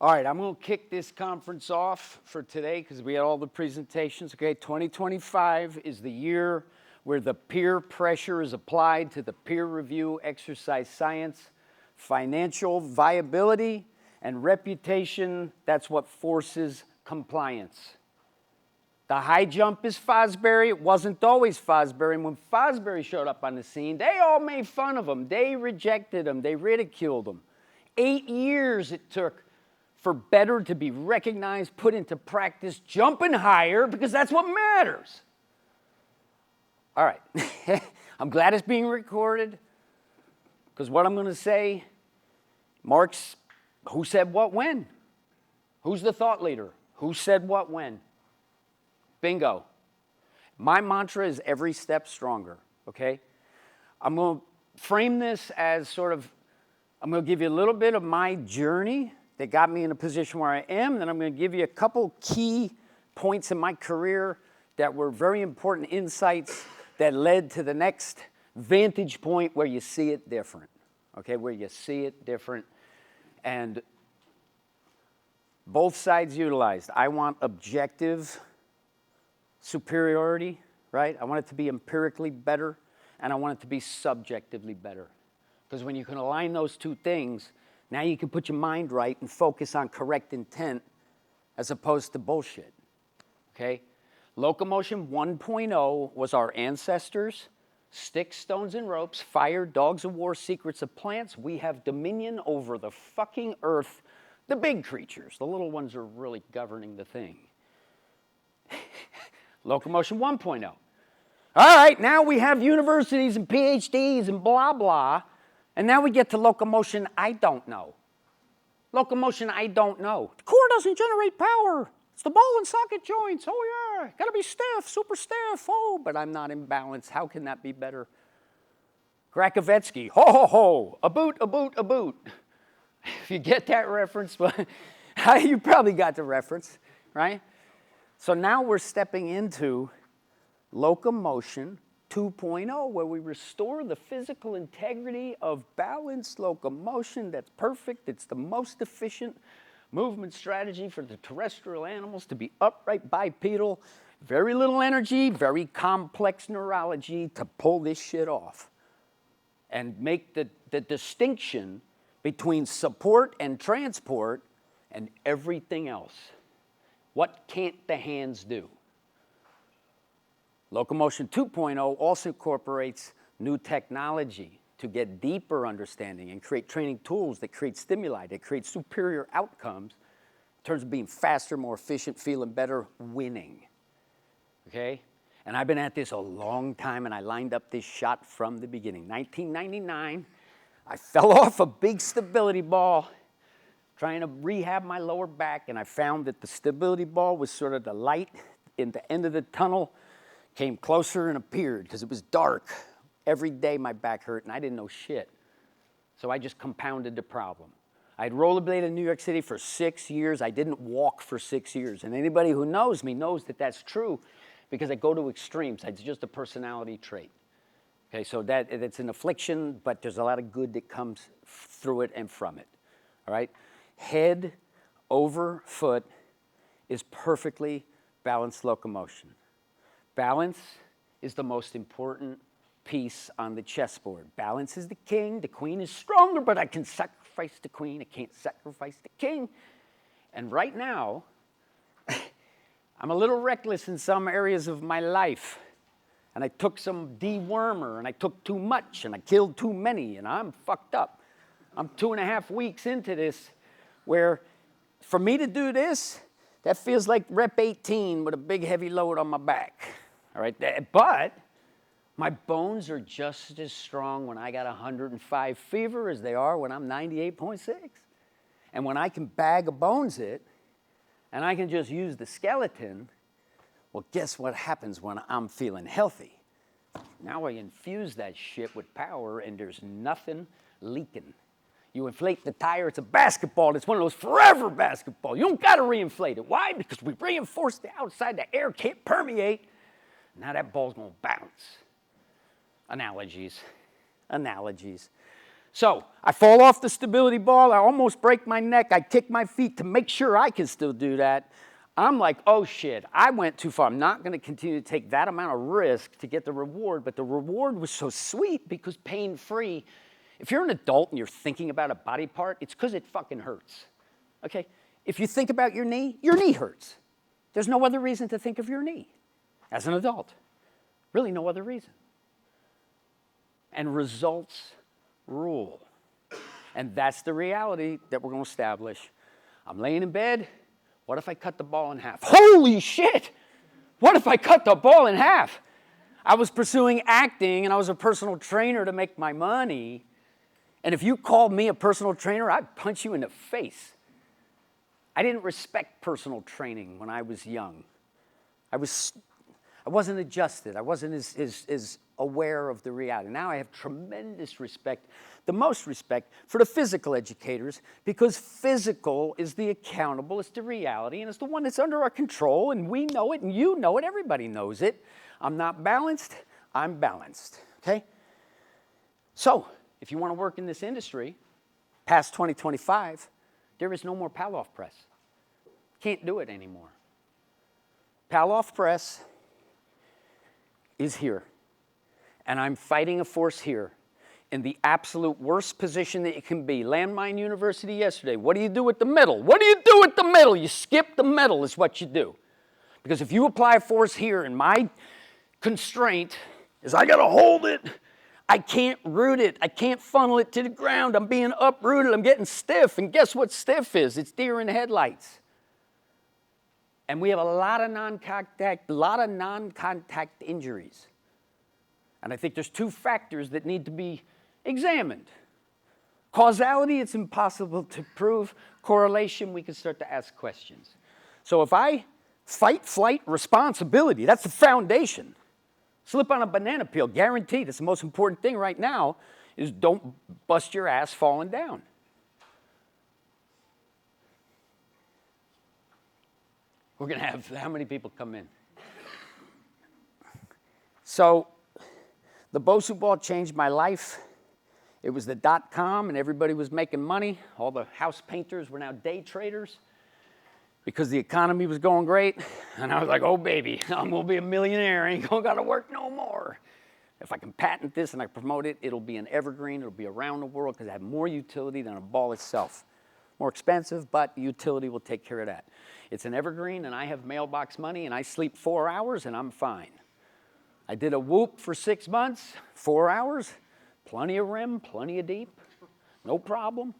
All right, I'm going to kick this conference off for today because we had all the presentations. Okay, 2025 is the year where the peer pressure is applied to the peer review exercise science, financial viability, and reputation. That's what forces compliance. The high jump is Fosbury. It wasn't always Fosbury. And when Fosbury showed up on the scene, they all made fun of him. They rejected him. They ridiculed him. 8 years it took for better to be recognized, put into practice, jumping higher, because that's what matters. All right. I'm glad it's being recorded, because what I'm going to say marks who said what when. Who's the thought leader? Who said what when? Bingo. My mantra is every step stronger, okay? I'm going to frame this as I'm going to give you a little bit of my journey that got me in a position where I am, then I'm going to give you a couple key points in my career that were very important insights that led to the next vantage point where you see it different, okay, where you see it different, and both sides utilized. I want objective superiority, right? I want it to be empirically better, and I want it to be subjectively better. Because when you can align those two things, now you can put your mind right and focus on correct intent as opposed to bullshit, okay? Locomotion 1.0 was our ancestors, sticks, stones, and ropes, fire, dogs of war, secrets of plants. We have dominion over the fucking earth, the big creatures. The little ones are really governing the thing. Locomotion 1.0. All right, now we have universities and PhDs and blah, blah. And now we get to locomotion I don't know. Locomotion I don't know. The core doesn't generate power. It's the ball and socket joints. Oh, yeah. Got to be stiff, super stiff. Oh, but I'm not in balance. How can that be better? Krakovetsky. Ho, ho, ho. A boot, a boot, a boot. If you get that reference, well, you probably got the reference, right? So now we're stepping into locomotion 2.0, where we restore the physical integrity of balanced locomotion. That's perfect. It's the most efficient movement strategy for the terrestrial animals to be upright bipedal. Very little energy, very complex neurology to pull this shit off and make the distinction between support and transport and everything else. What can't the hands do? Locomotion 2.0 also incorporates new technology to get deeper understanding and create training tools that create stimuli, that create superior outcomes in terms of being faster, more efficient, feeling better, winning, okay? And I've been at this a long time, and I lined up this shot from the beginning. 1999, I fell off a big stability ball trying to rehab my lower back, and I found that the stability ball was sort of the light in the end of the tunnel, came closer and appeared because it was dark. Every day my back hurt, and I didn't know shit. So I just compounded the problem. I had rollerbladed in New York City for 6 years. I didn't walk for 6 years. And anybody who knows me knows that that's true because I go to extremes. It's just a personality trait. Okay, so it's an affliction, but there's a lot of good that comes through it and from it. All right? Head over foot is perfectly balanced locomotion. Balance is the most important piece on the chessboard. Balance is the king. The queen is stronger, but I can sacrifice the queen. I can't sacrifice the king. And right now, I'm a little reckless in some areas of my life. And I took some dewormer, and I took too much, and I killed too many, and I'm fucked up. I'm 2.5 weeks into this, where for me to do this, that feels like rep 18 with a big heavy load on my back. All right, but my bones are just as strong when I got 105 fever as they are when I'm 98.6. And when I can bag of bones it, and I can just use the skeleton, well, guess what happens when I'm feeling healthy? Now I infuse that shit with power, and there's nothing leaking. You inflate the tire, it's a basketball. It's one of those forever basketballs. You don't got to reinflate it. Why? Because we reinforce the outside. The air can't permeate. Now that ball's going to bounce. Analogies. So I fall off the stability ball. I almost break my neck. I kick my feet to make sure I can still do that. I'm like, oh shit, I went too far. I'm not going to continue to take that amount of risk to get the reward. But the reward was so sweet because pain-free. If you're an adult and you're thinking about a body part, it's because it fucking hurts. Okay? If you think about your knee hurts. There's no other reason to think of your knee as an adult. Really no other reason. And results rule. And that's the reality that we're going to establish. I'm laying in bed. What if I cut the ball in half? Holy shit! What if I cut the ball in half? I was pursuing acting and I was a personal trainer to make my money. And if you called me a personal trainer, I'd punch you in the face. I didn't respect personal training when I was young. I wasn't adjusted. I wasn't as aware of the reality. Now I have tremendous respect, the most respect for the physical educators, because physical is the accountable, it's the reality, and it's the one that's under our control, and we know it, and you know it, everybody knows it. I'm not balanced, I'm balanced, okay? So, if you want to work in this industry, past 2025, there is no more Pal-Off press. Can't do it anymore. Pal-Off press is here. And I'm fighting a force here in the absolute worst position that you can be. Landmine University yesterday. What do you do with the middle? What do you do with the middle? You skip the middle is what you do. Because if you apply force here, and my constraint is I got to hold it. I can't root it. I can't funnel it to the ground. I'm being uprooted. I'm getting stiff. And guess what stiff is? It's deer in the headlights. And we have a lot of non-contact injuries. And I think there's two factors that need to be examined. Causality, it's impossible to prove. Correlation, we can start to ask questions. So if I fight, flight, responsibility, that's the foundation. Slip on a banana peel, guaranteed. It's the most important thing right now is don't bust your ass falling down. We're going to have how many people come in? So the Bosu ball changed my life. It was the .com and everybody was making money. All the house painters were now day traders because the economy was going great. And I was like, oh baby, I'm going to be a millionaire. I ain't going to got to work no more. If I can patent this and I promote it, it'll be an evergreen. It'll be around the world because it has more utility than a ball itself. More expensive, but utility will take care of that. It's an evergreen and I have mailbox money and I sleep 4 hours and I'm fine. I did a whoop for 6 months, 4 hours, plenty of rim, plenty of deep, no problem.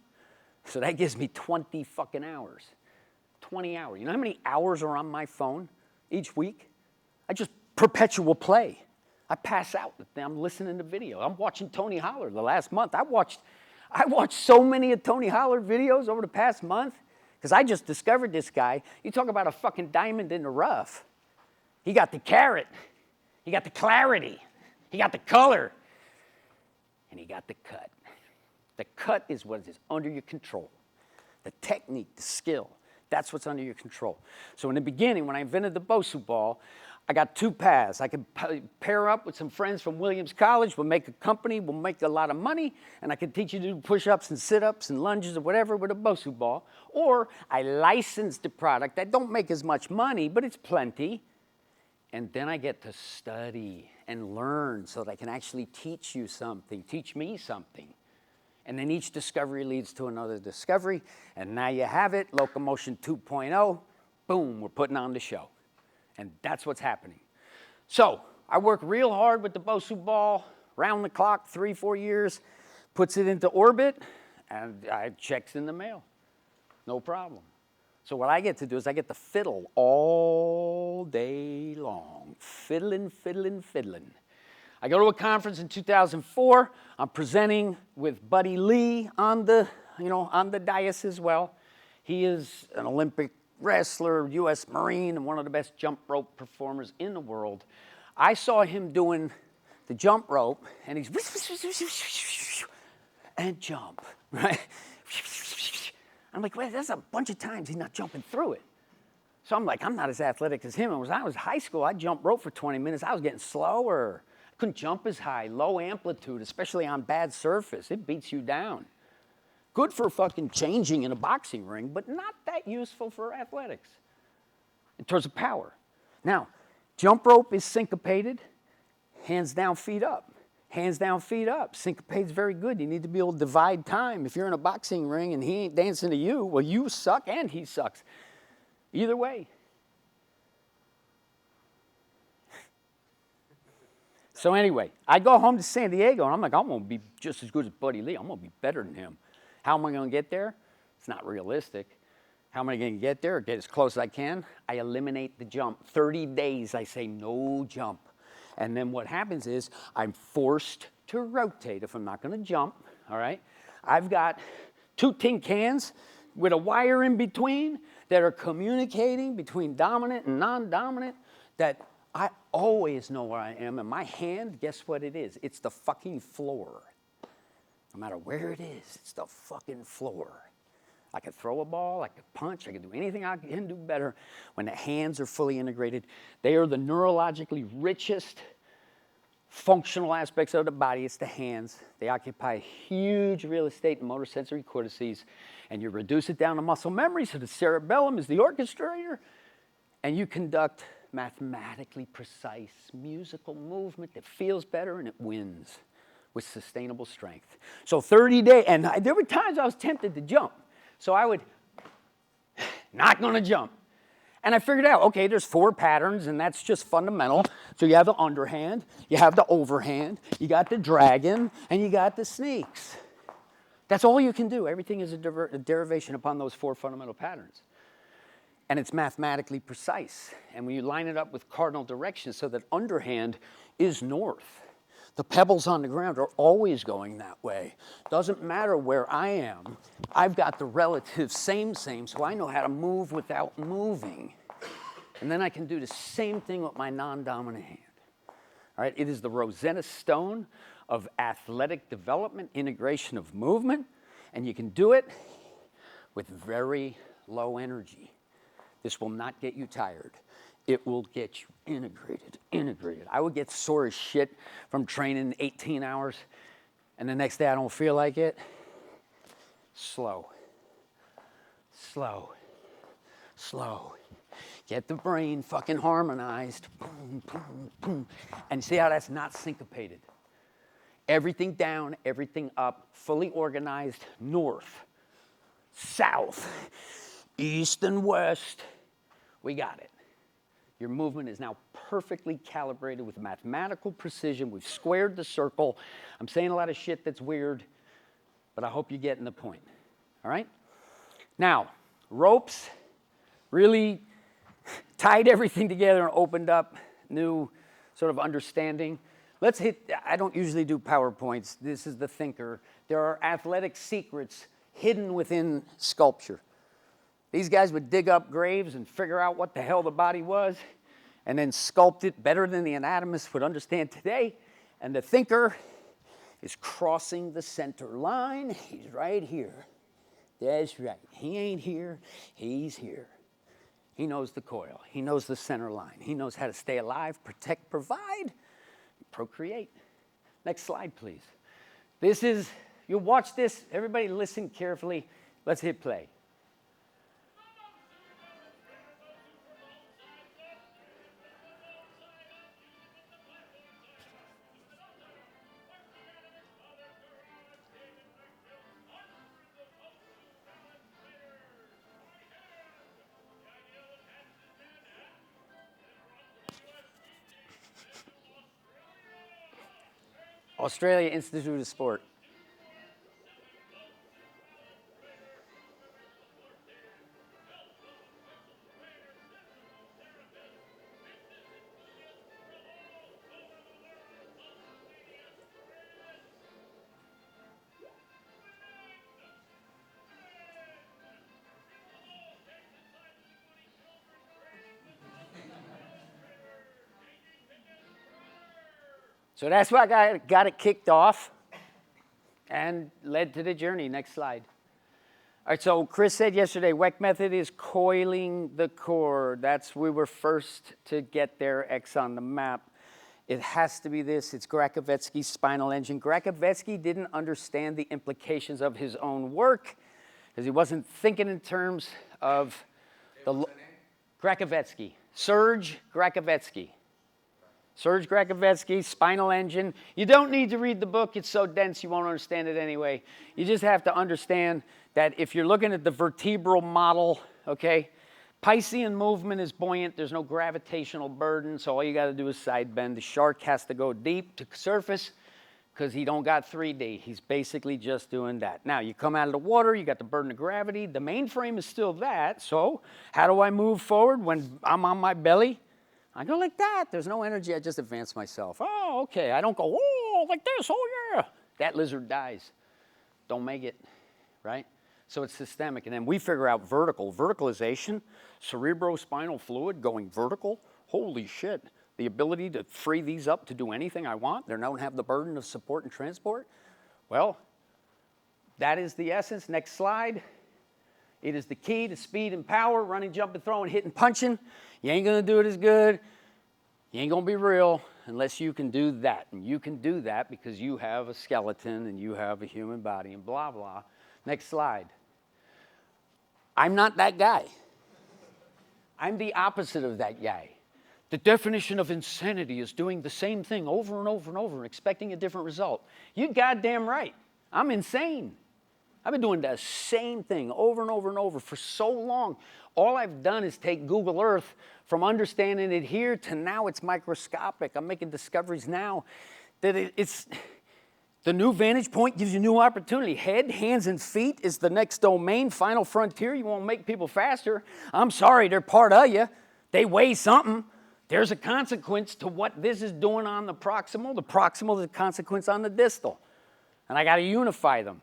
So that gives me 20 fucking hours, 20 hours. You know how many hours are on my phone each week? I just perpetual play. I pass out, I'm listening to video. I'm watching Tony Holler the last month. I watched so many of Tony Holler videos over the past month because I just discovered this guy. You talk about a fucking diamond in the rough. He got the carrot. He got the clarity. He got the color. And he got the cut. The cut is what is under your control. The technique, the skill, that's what's under your control. So in the beginning, when I invented the Bosu ball, I got two paths. I could pair up with some friends from Williams College. We'll make a company. We'll make a lot of money. And I could teach you to do push-ups and sit-ups and lunges or whatever with a Bosu ball. Or I licensed the product. I don't make as much money, but it's plenty. And then I get to study and learn so that I can actually teach you something, teach me something. And then each discovery leads to another discovery. And now you have it, Locomotion 2.0. Boom, we're putting on the show. And that's what's happening. So I work real hard with the Bosu ball, round the clock, 3-4 years, puts it into orbit, and I checks in the mail. No problem. So what I get to do is I get to fiddle all day long. Fiddling, fiddling, fiddling. I go to a conference in 2004. I'm presenting with Buddy Lee on the dais as well. He is an Olympic wrestler, U.S. Marine, and one of the best jump rope performers in the world. I saw him doing the jump rope, and he's and jump, right? I'm like, well, that's a bunch of times he's not jumping through it. So I'm like, I'm not as athletic as him. When I was in high school, I'd jump rope for 20 minutes. I was getting slower. Couldn't jump as high, low amplitude, especially on bad surface. It beats you down. Good for fucking changing in a boxing ring, but not that useful for athletics in terms of power. Now, jump rope is syncopated, hands down, feet up. Hands down, feet up. Syncopate's very good. You need to be able to divide time. If you're in a boxing ring and he ain't dancing to you, well, you suck and he sucks. Either way. So anyway, I go home to San Diego, and I'm like, I'm going to be just as good as Buddy Lee. I'm going to be better than him. How am I going to get there? It's not realistic. How am I going to get there? Get as close as I can? I eliminate the jump. 30 days, I say no jump. And then what happens is I'm forced to rotate if I'm not going to jump, all right? I've got 2 tin cans with a wire in between that are communicating between dominant and non-dominant that I always know where I am. And my hand, guess what it is? It's the fucking floor. No matter where it is, it's the fucking floor. I could throw a ball, I could punch, I could do anything I can do better when the hands are fully integrated. They are the neurologically richest functional aspects of the body. It's the hands. They occupy huge real estate in motor sensory cortices, and you reduce it down to muscle memory, so the cerebellum is the orchestrator, and you conduct mathematically precise musical movement that feels better and it wins with sustainable strength. So 30 days, and there were times I was tempted to jump. So I would, not gonna jump. And I figured out, okay, there's 4 patterns, and that's just fundamental. So you have the underhand, you have the overhand, you got the dragon, and you got the sneaks. That's all you can do. Everything is a derivation upon those 4 fundamental patterns. And it's mathematically precise. And when you line it up with cardinal directions so that underhand is north, the pebbles on the ground are always going that way. Doesn't matter where I am. I've got the relative same, so I know how to move without moving. And then I can do the same thing with my non-dominant hand. All right, it is the Rosetta Stone of athletic development, integration of movement, and you can do it with very low energy. This will not get you tired. It will get you integrated. I would get sore as shit from training 18 hours, and the next day I don't feel like it. Slow. Get the brain fucking harmonized. Boom, boom, boom. And see how that's not syncopated. Everything down, everything up, fully organized, north, south, east and west. We got it. Your movement is now perfectly calibrated with mathematical precision. We've squared the circle. I'm saying a lot of shit that's weird, but I hope you're getting the point. All right? Now, ropes really tied everything together and opened up new sort of understanding. Let's hit, I don't usually do PowerPoints. This is the thinker. There are athletic secrets hidden within sculpture. These guys would dig up graves and figure out what the hell the body was and then sculpt it better than the anatomist would understand today. And the thinker is crossing the center line. He's right here. That's right. He ain't here. He's here. He knows the coil. He knows the center line. He knows how to stay alive, protect, provide, procreate. Next slide, please. This is, you'll watch this. Everybody listen carefully. Let's hit play. Australia Institute of Sport. So that's why I got it kicked off and led to the journey. Next slide. All right, so Chris said yesterday, Weck method is coiling the core. We were first to get there, X on the map. It has to be this. It's Grakovetsky's spinal engine. Grakovetsky didn't understand the implications of his own work because he wasn't thinking in terms of the Grakovetsky. Serge Grakovetsky. Serge Grakovetsky, spinal engine. You don't need to read the book. It's so dense you won't understand it anyway. You just have to understand that if you're looking at the vertebral model, okay, Piscean movement is buoyant. There's no gravitational burden, so all you got to do is side bend. The shark has to go deep to surface because he don't got 3D. He's basically just doing that. Now, you come out of the water, you got the burden of gravity. The mainframe is still that, so how do I move forward when I'm on my belly? I go like that. There's no energy. I just advance myself. Oh, okay. I don't go, oh, like this. Oh, yeah. That lizard dies. Don't make it, right? So it's systemic. And then we figure out vertical. Verticalization, cerebrospinal fluid going vertical. Holy shit. The ability to free these up to do anything I want. They don't have the burden of support and transport. Well, that is the essence. Next slide. It is the key to speed and power, running, jumping, throwing, hitting, punching. You ain't going to do it as good. You ain't going to be real unless you can do that. And you can do that because you have a skeleton and you have a human body and blah, blah. Next slide. I'm not that guy. I'm the opposite of that guy. The definition of insanity is doing the same thing over and over and over and expecting a different result. You're goddamn right. I'm insane. I've been doing the same thing over and over and over for so long. All I've done is take Google Earth from understanding it here to now it's microscopic. I'm making discoveries now that it's the new vantage point gives you new opportunity. Head, hands, and feet is the next domain, final frontier. You won't make people faster. I'm sorry, they're part of you. They weigh something. There's a consequence to what this is doing on the proximal. The proximal is a consequence on the distal. And I got to unify them.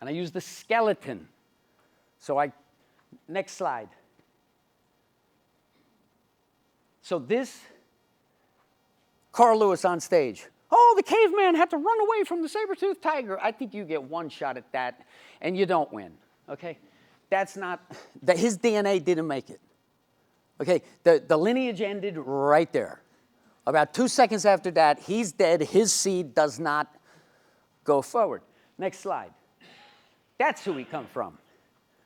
And I use the skeleton. Next slide. So this, Carl Lewis on stage. Oh, the caveman had to run away from the saber-toothed tiger. I think you get one shot at that, and you don't win, okay? That's not, his DNA didn't make it. Okay, the lineage ended right there. About 2 seconds after that, he's dead. His seed does not go forward. Next slide. That's who we come from.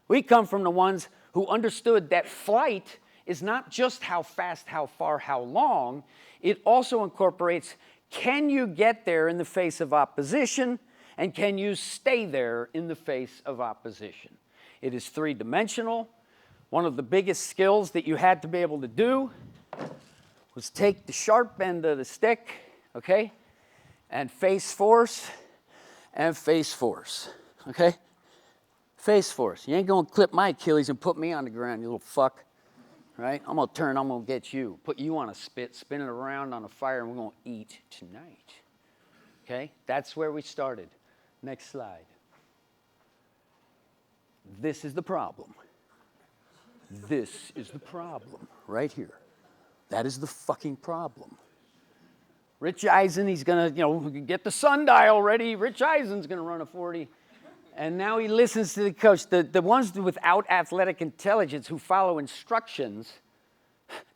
We come from the ones who understood that flight is not just how fast, how far, how long. It also incorporates, can you get there in the face of opposition, and can you stay there in the face of opposition? It is three-dimensional. One of the biggest skills that you had to be able to do was take the sharp end of the stick, okay, and face force, okay? Face force. You ain't going to clip my Achilles and put me on the ground, you little fuck, right? I'm going to turn, I'm going to get you, put you on a spit, spin it around on a fire, and we're going to eat tonight, okay? That's where we started. Next slide. This is the problem. This is the problem right here. That is the fucking problem. Rich Eisen, he's going to, get the sundial ready. Rich Eisen's going to run a 40. And now he listens to the coach. The ones without athletic intelligence who follow instructions,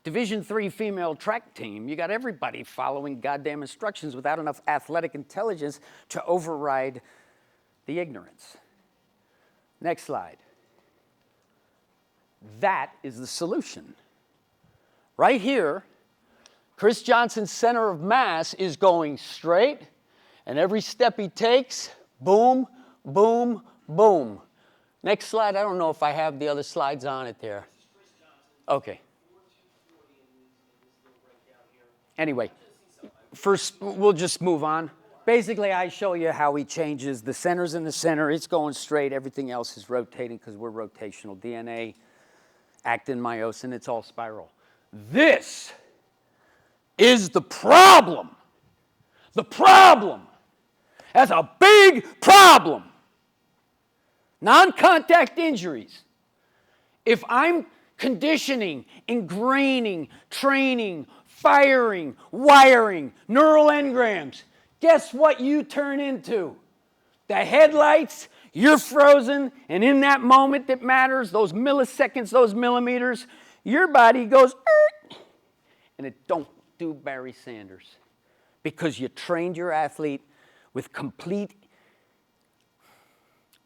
Division III female track team, you got everybody following goddamn instructions without enough athletic intelligence to override the ignorance. Next slide. That is the solution. Right here, Chris Johnson's center of mass is going straight, and every step he takes, boom, boom, boom. Next slide. I don't know if I have the other slides on it there. Okay. Anyway, first we'll just move on. Basically, I show you how he changes. The center's in the center. It's going straight. Everything else is rotating because we're rotational. DNA, actin, myosin, it's all spiral. This is the problem. The problem. That's a big problem. Non-contact injuries. If I'm conditioning, ingraining, training, firing, wiring, neural engrams, guess what you turn into? The headlights, you're frozen, and in that moment that matters, those milliseconds, those millimeters, your body goes, and it don't do Barry Sanders. because you trained your athlete with complete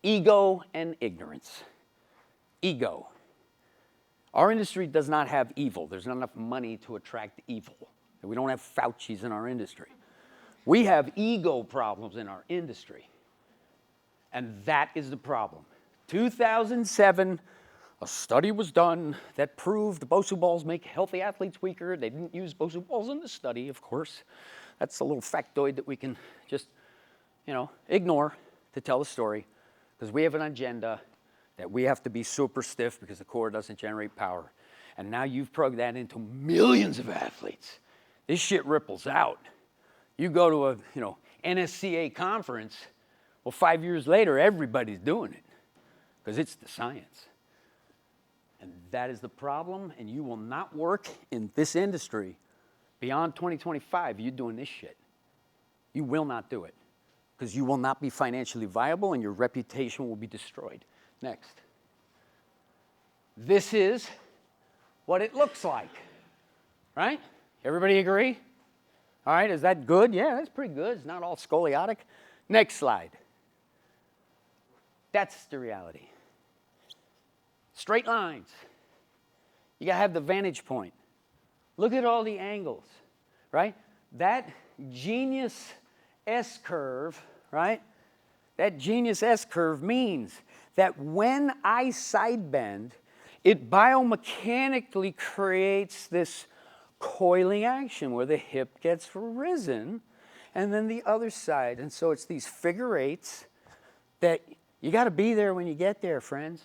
ego and ignorance. Ego. Our industry does not have evil. There's not enough money to attract evil. And we don't have Faucis in our industry. We have ego problems in our industry. And that is the problem. 2007, a study was done that proved Bosu balls make healthy athletes weaker. They didn't use Bosu balls in the study, of course. That's a little factoid that we can just, ignore to tell the story, because we have an agenda that we have to be super stiff because the core doesn't generate power. And now you've plugged that into millions of athletes. This shit ripples out. You go to a, NSCA conference, well, 5 years later, everybody's doing it because it's the science. And that is the problem, and you will not work in this industry beyond 2025. You're doing this shit. You will not do it because you will not be financially viable and your reputation will be destroyed. Next. This is what it looks like, right? Everybody agree? All right, is that good? Yeah, that's pretty good. It's not all scoliotic. Next slide. That's the reality. Straight lines. You gotta have the vantage point. Look at all the angles, right? That genius S-curve, right? That genius S-curve means that when I side bend, it biomechanically creates this coiling action where the hip gets risen and then the other side. And so it's these figure eights that you got to be there when you get there, friends.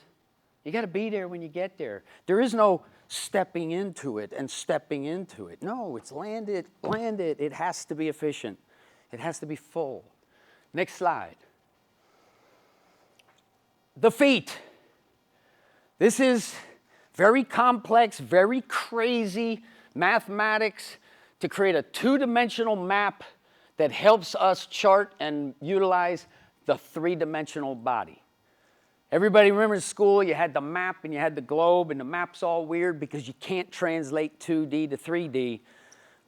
You got to be there when you get there. There is no stepping into it and stepping into it. No, it's land it. It has to be efficient. It has to be full. Next slide. The feet. This is very complex, very crazy mathematics to create a two-dimensional map that helps us chart and utilize the three-dimensional body. Everybody remembers school, you had the map and you had the globe, and the map's all weird because you can't translate 2D to 3D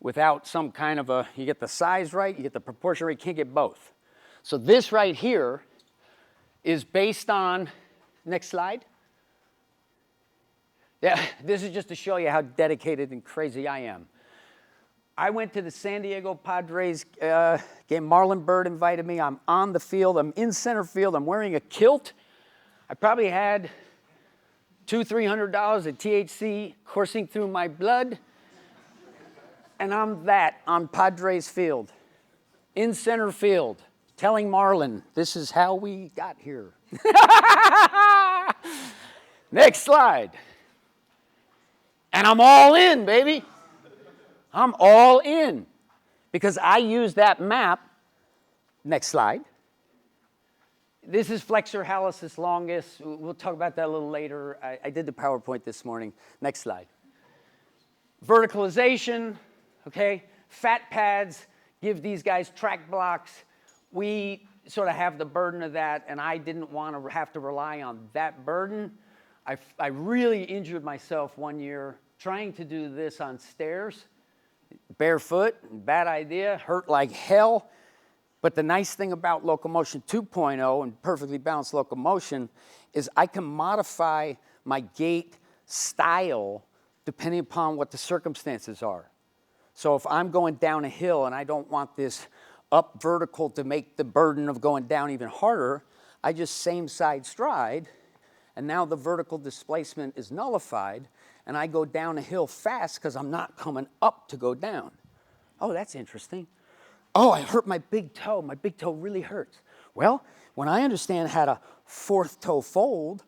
without some kind of you get the size right, you get the proportion right, you can't get both. So this right here is based on, next slide. Yeah, this is just to show you how dedicated and crazy I am. I went to the San Diego Padres game. Marlon Byrd invited me. I'm on the field. I'm in center field. I'm wearing a kilt. I probably had $200-300 of THC coursing through my blood. And I'm on Padres field, in center field, telling Marlon, this is how we got here. Next slide. And I'm all in, baby. I'm all in because I use that map. Next slide. This is flexor hallucis longus. We'll talk about that a little later. I did the PowerPoint this morning. Next slide. Verticalization, okay? Fat pads give these guys track blocks. We sort of have the burden of that, and I didn't want to have to rely on that burden. I really injured myself one year trying to do this on stairs. Barefoot, bad idea, hurt like hell. But the nice thing about Locomotion 2.0 and perfectly balanced locomotion is I can modify my gait style depending upon what the circumstances are. So if I'm going down a hill and I don't want this up vertical to make the burden of going down even harder, I just same side stride, and now the vertical displacement is nullified, and I go down a hill fast because I'm not coming up to go down. Oh, that's interesting. Oh, I hurt my big toe. My big toe really hurts. Well, when I understand how to fourth toe fold,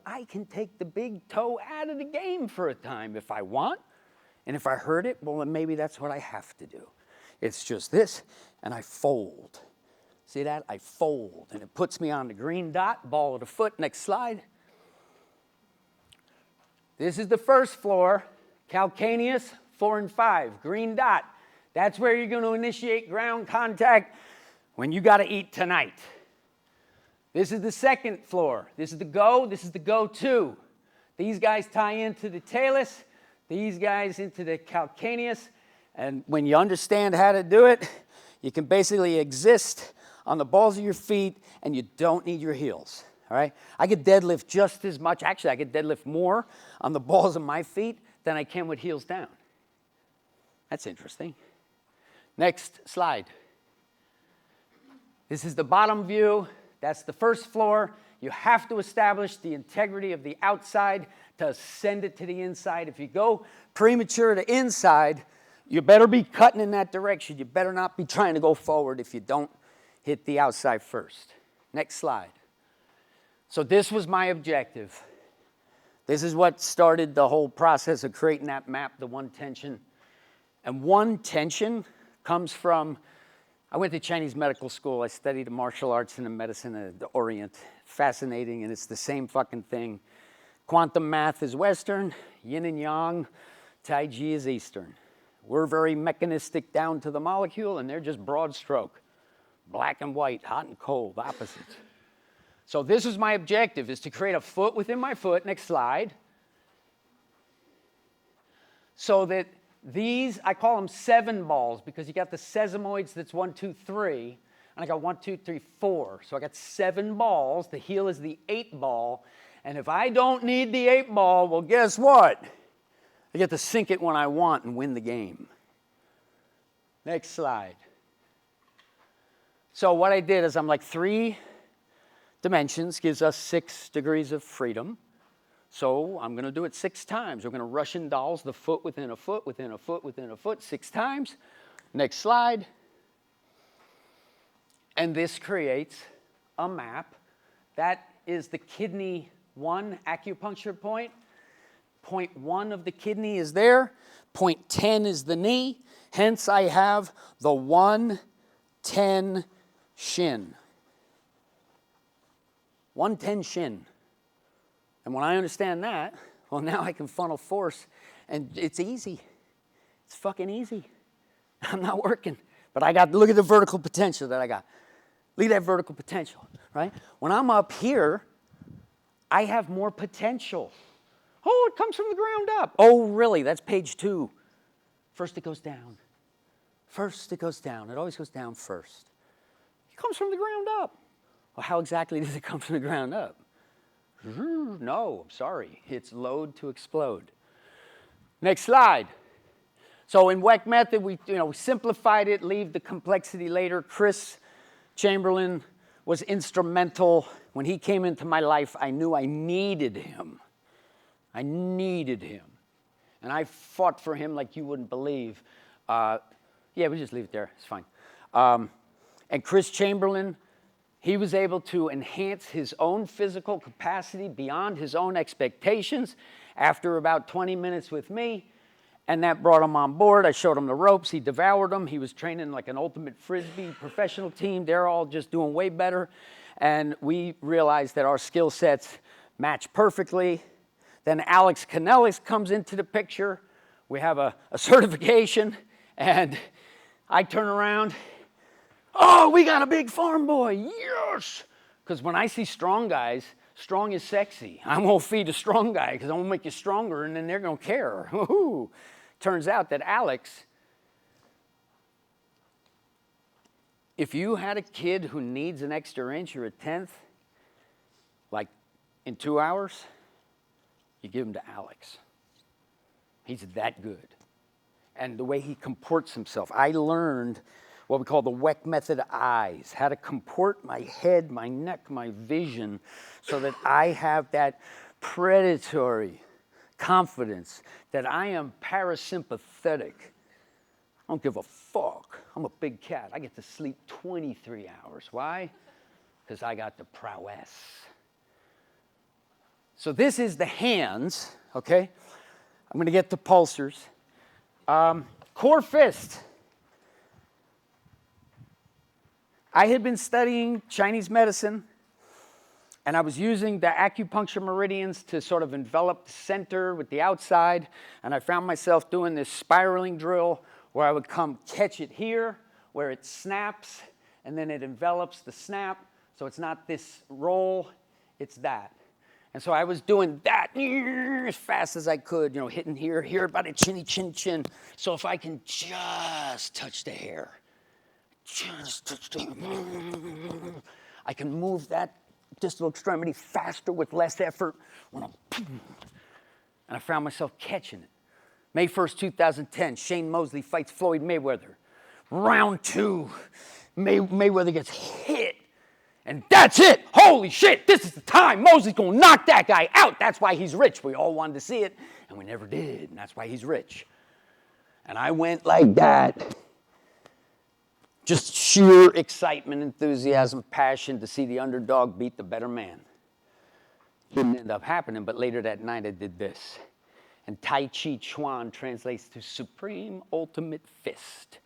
I can take the big toe out of the game for a time if I want. And if I hurt it, well, then maybe that's what I have to do. It's just this, and I fold. See that? I fold, and it puts me on the green dot, ball of the foot. Next slide. This is the first floor, calcaneus, 4 and 5, green dot. That's where you're going to initiate ground contact when you got to eat tonight. This is the second floor. This is the go. This is the go-to. These guys tie into the talus. These guys into the calcaneus. And when you understand how to do it, you can basically exist on the balls of your feet and you don't need your heels, all right? I could deadlift just as much. Actually, I could deadlift more on the balls of my feet than I can with heels down. That's interesting. Next slide. This is the bottom view. That's the first floor. You have to establish the integrity of the outside to send it to the inside. If you go premature to inside, you better be cutting in that direction. You better not be trying to go forward if you don't hit the outside first. Next slide. So this was my objective. This is what started the whole process of creating that map, the one tension. And one tension comes from, I went to Chinese medical school. I studied the martial arts and the medicine of the Orient. Fascinating, and it's the same fucking thing. Quantum math is Western, yin and yang, Tai Chi is Eastern. We're very mechanistic down to the molecule, and they're just broad stroke. Black and white, hot and cold, opposites. So this is my objective, is to create a foot within my foot. Next slide. So that these, I call them 7 balls, because you got the sesamoids that's 1, 2, 3, and I got 1, 2, 3, 4. So I got 7 balls. The heel is the 8 ball. And if I don't need the 8 ball, well, guess what? I get to sink it when I want and win the game. Next slide. So what I did is I'm like 3 dimensions gives us 6 degrees of freedom. So I'm going to do it 6 times. We're going to Russian dolls the foot within a foot, within a foot, within a foot, 6 times. Next slide. And this creates a map. That is the kidney 1 acupuncture point. Point 1 of the kidney is there. Point 10 is the knee. Hence, I have the 110 shin. 110 shin. And when I understand that, well, now I can funnel force, and it's easy. It's fucking easy. I'm not working, but I got, look at the vertical potential that I got. Look at that vertical potential, right? When I'm up here, I have more potential. Oh, it comes from the ground up. Oh, really? That's page 2. First it goes down. First it goes down. It always goes down first. It comes from the ground up. Well, how exactly does it come from the ground up? No, I'm sorry. It's load to explode. Next slide. So in Weck method, we simplified it, leave the complexity later. Chris Chamberlain was instrumental. When he came into my life, I knew I needed him. I needed him. And I fought for him like you wouldn't believe. Yeah, we just leave it there. It's fine. And Chris Chamberlain, he was able to enhance his own physical capacity beyond his own expectations after about 20 minutes with me. And that brought him on board. I showed him the ropes. He devoured them. He was training like an ultimate Frisbee professional team. They're all just doing way better. And we realized that our skill sets match perfectly. Then Alex Kanellis comes into the picture. We have a certification, and I turn around. Oh, we got a big farm boy, yes! Because when I see strong guys, strong is sexy. I'm going to feed a strong guy because I'm going to make you stronger, and then they're going to care. Woo-hoo. Turns out that Alex, if you had a kid who needs an extra inch or a tenth, like in 2 hours, you give him to Alex. He's that good. And the way he comports himself. I learned what we call the Weck method eyes, how to comport my head, my neck, my vision, so that I have that predatory confidence that I am parasympathetic. I don't give a fuck. I'm a big cat. I get to sleep 23 hours. Why? Because I got the prowess. So this is the hands, okay? I'm going to get to pulsars. Core fist. I had been studying Chinese medicine, and I was using the acupuncture meridians to sort of envelop the center with the outside, and I found myself doing this spiraling drill where I would come catch it here, where it snaps, and then it envelops the snap, so it's not this roll, it's that. And so I was doing that as fast as I could, you know, hitting here by the chinny chin. So if I can just touch the hair, just touch the hair, I can move that distal extremity faster with less effort. And I found myself catching it. May 1st, 2010, Shane Mosley fights Floyd Mayweather. Round 2, Mayweather gets hit. And that's it. Holy shit, this is the time. Mosley's going to knock that guy out. That's why he's rich. We all wanted to see it, and we never did. And that's why he's rich. And I went like that. Just sheer excitement, enthusiasm, passion to see the underdog beat the better man. Didn't end up happening, but later that night I did this. And Tai Chi Chuan translates to Supreme Ultimate Fist.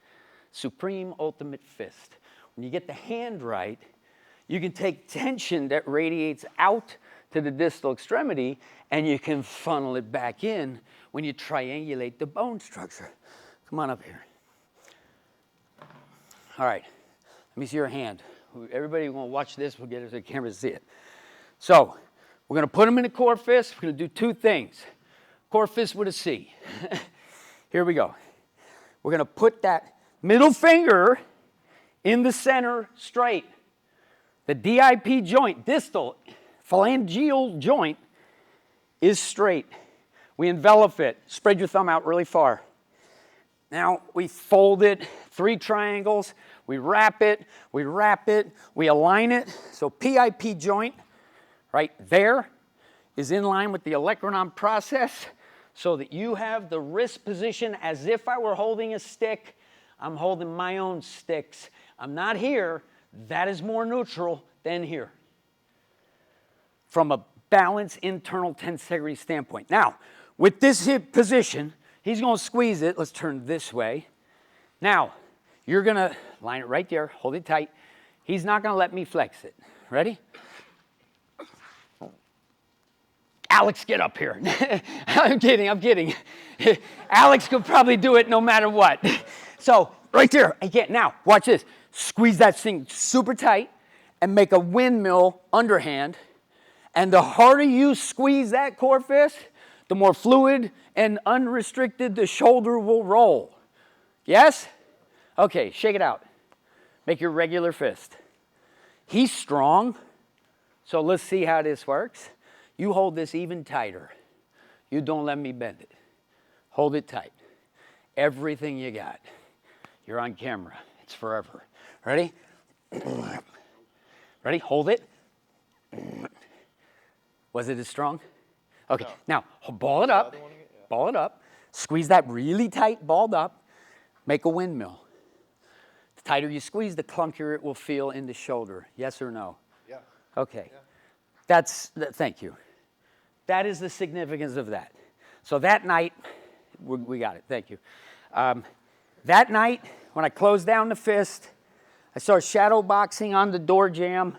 Supreme Ultimate Fist. When you get the hand right, you can take tension that radiates out to the distal extremity and you can funnel it back in when you triangulate the bone structure. Come on up here. All right, let me see your hand. Everybody will watch this, we'll get it so the camera to see it. So, we're gonna put them in a core fist. We're gonna do 2 things. Core fist with a C. Here we go. We're gonna put that middle finger in the center straight. The DIP joint, distal phalangeal joint, is straight. We envelop it. Spread your thumb out really far. Now we fold it, 3 triangles. We wrap it, we align it. So PIP joint right there is in line with the olecranon process so that you have the wrist position as if I were holding a stick. I'm holding my own sticks. I'm not here. That is more neutral than here from a balanced internal tensegrity standpoint. Now, with this hip position, he's going to squeeze it. Let's turn this way. Now, you're going to line it right there. Hold it tight. He's not going to let me flex it. Ready? Alex, get up here. I'm kidding. Alex could probably do it no matter what. So, right there. Again, now, watch this. Squeeze that thing super tight and make a windmill underhand. And the harder you squeeze that core fist, the more fluid and unrestricted the shoulder will roll. Yes? Okay, shake it out. Make your regular fist. He's strong, so let's see how this works. You hold this even tighter. You don't let me bend it. Hold it tight. Everything you got. You're on camera. It's forever. Ready? Ready? Hold it. Was it as strong? Okay, now ball it up. Ball it up. Squeeze that really tight, balled up. Make a windmill. The tighter you squeeze, the clunkier it will feel in the shoulder. Yes or no? Yeah. Okay. Yeah. Thank you. That is the significance of that. So that night, we got it. Thank you. That night, when I closed down the fist, I started shadow boxing on the door jamb.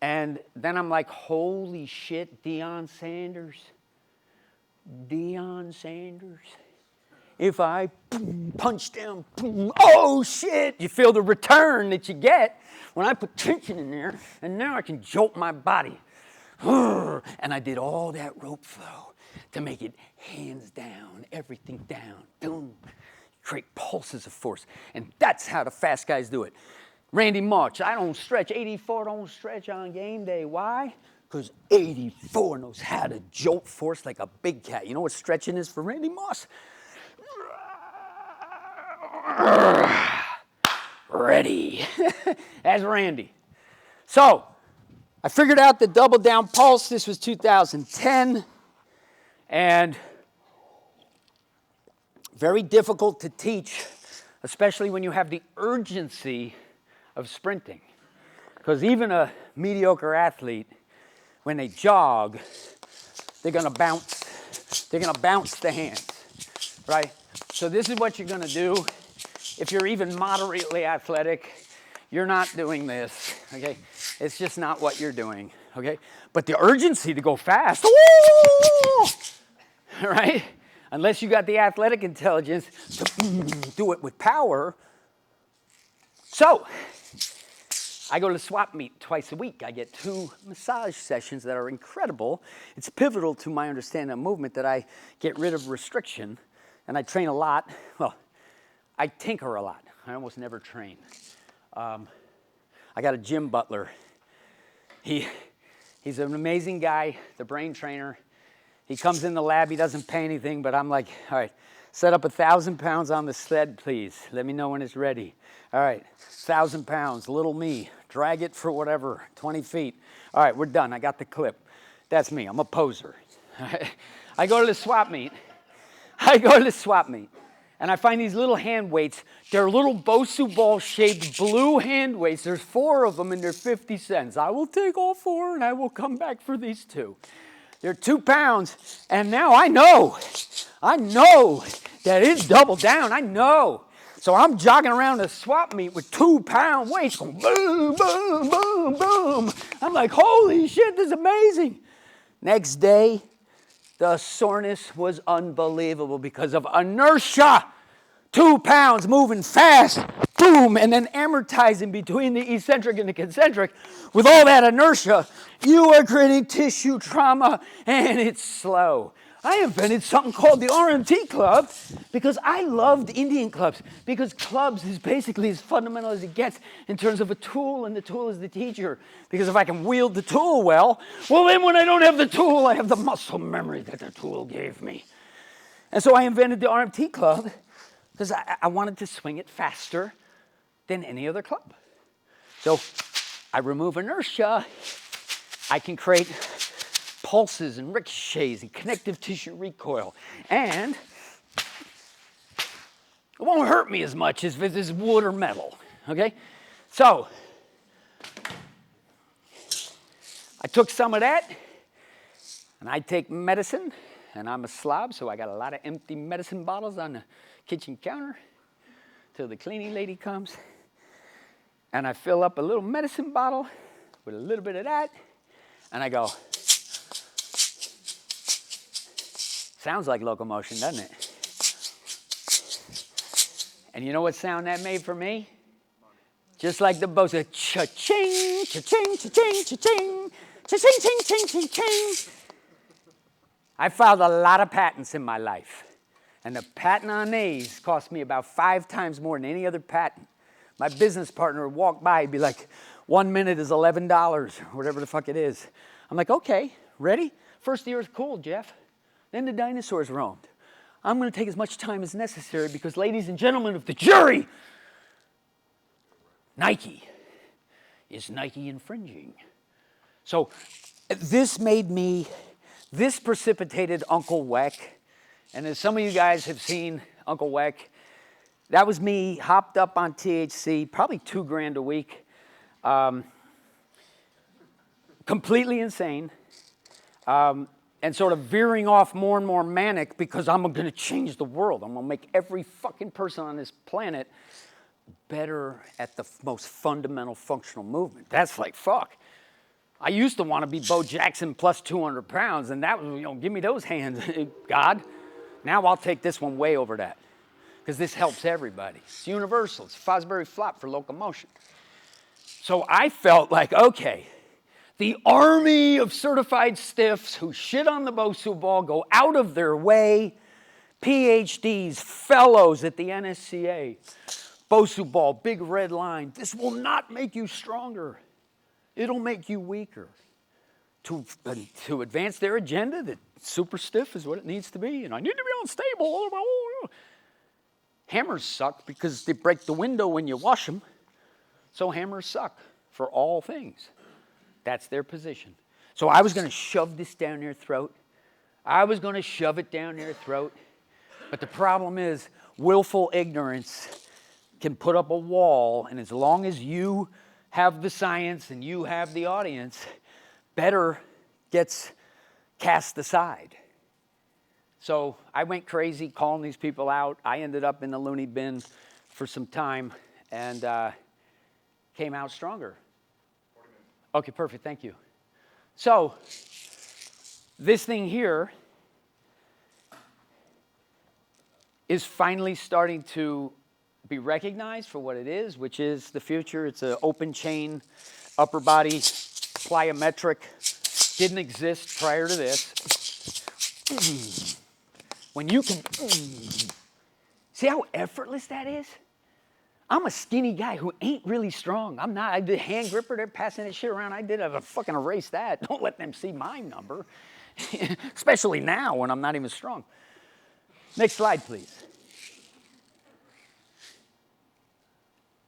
And then I'm like, holy shit, Deion Sanders. If I punch down, oh shit, you feel the return that you get when I put tension in there, and now I can jolt my body. And I did all that rope flow to make it hands down, everything down, boom. Create pulses of force. And that's how the fast guys do it. Randy March, I don't stretch. 84 don't stretch on game day. Why? Because 84 knows how to jolt force like a big cat. You know what stretching is for Randy Moss? Ready. That's Randy. So, I figured out the double down pulse. This was 2010. And very difficult to teach, especially when you have the urgency of sprinting. Because even a mediocre athlete, when they jog, they're gonna bounce the hands, right? So this is what you're gonna do. If you're even moderately athletic, you're not doing this, okay? It's just not what you're doing, okay? But the urgency to go fast, right? Unless you got the athletic intelligence to do it with power. So, I go to the swap meet twice a week. I get 2 massage sessions that are incredible. It's pivotal to my understanding of movement that I get rid of restriction, and I train a lot. Well, I tinker a lot. I almost never train. I got a gym butler. He's an amazing guy, the brain trainer. He comes in the lab, he doesn't pay anything, but I'm like, all right, set up 1,000 pounds on the sled, please. Let me know when it's ready. All right, 1,000 pounds, little me. Drag it for whatever, 20 feet. All right, we're done. I got the clip. That's me. I'm a poser. I go to the swap meet. And I find these little hand weights. They're little Bosu ball-shaped blue hand weights. There's 4 of them, and they're 50 cents. I will take all 4, and I will come back for these 2. They're 2 pounds, and now I know that it's double down. I know. So I'm jogging around a swap meet with 2-pound weights going boom, boom, boom, boom. I'm like, holy shit, this is amazing. Next day, the soreness was unbelievable because of inertia. 2 pounds moving fast, boom, and then amortizing between the eccentric and the concentric. With all that inertia, you are creating tissue trauma, and it's slow. I invented something called the RMT club because I loved Indian clubs, because clubs is basically as fundamental as it gets in terms of a tool, and the tool is the teacher. Because if I can wield the tool well then when I don't have the tool, I have the muscle memory that the tool gave me. And so I invented the RMT club because I wanted to swing it faster than any other club. So I remove inertia, I can create pulses and ricochets and connective tissue recoil. And it won't hurt me as much as if it is wood or metal, okay? So I took some of that, and I take medicine, and I'm a slob, so I got a lot of empty medicine bottles on the kitchen counter till the cleaning lady comes. And I fill up a little medicine bottle with a little bit of that, and I go, sounds like locomotion, doesn't it? And you know what sound that made for me? Just like the Bosa, cha-ching, cha-ching, cha-ching, cha-ching, cha-ching, ching, ching, ching, ching. I filed a lot of patents in my life. And the patent on these cost me about 5 times more than any other patent. My business partner would walk by and be like, 1 minute is $11, or whatever the fuck it is. I'm like, okay, ready? First year is cool, Jeff. Then the dinosaurs roamed. I'm going to take as much time as necessary because, ladies and gentlemen of the jury, Nike. Is Nike infringing? So this precipitated Uncle Weck. And as some of you guys have seen Uncle Weck, that was me hopped up on THC, probably $2,000 a week. Completely insane. And sort of veering off more and more manic because I'm going to change the world. I'm going to make every fucking person on this planet better at the most fundamental functional movement. That's like, fuck. I used to want to be Bo Jackson plus 200 pounds, and that was, give me those hands, God. Now I'll take this one way over that because this helps everybody. It's universal. It's Fosbury flop for locomotion. So I felt like, okay, the army of certified stiffs who shit on the Bosu ball, go out of their way, PhDs, fellows at the NSCA, Bosu ball, big red line. This will not make you stronger. It'll make you weaker. To advance their agenda that super stiff is what it needs to be, and I need to be unstable. Hammers suck because they break the window when you wash them. So hammers suck for all things. That's their position. So I was going to shove this down their throat. But the problem is, willful ignorance can put up a wall, and as long as you have the science and you have the audience, better gets cast aside. So I went crazy calling these people out. I ended up in the loony bin for some time and came out stronger. Okay, perfect, thank you. So this thing here is finally starting to be recognized for what it is, which is the future. It's an open chain, upper body, plyometric. Didn't exist prior to this. When you can, see how effortless that is? I'm a skinny guy who ain't really strong. I'm not. I did hand gripper. They're passing that shit around. I did. I fucking erase that. Don't let them see my number, especially now when I'm not even strong. Next slide, please.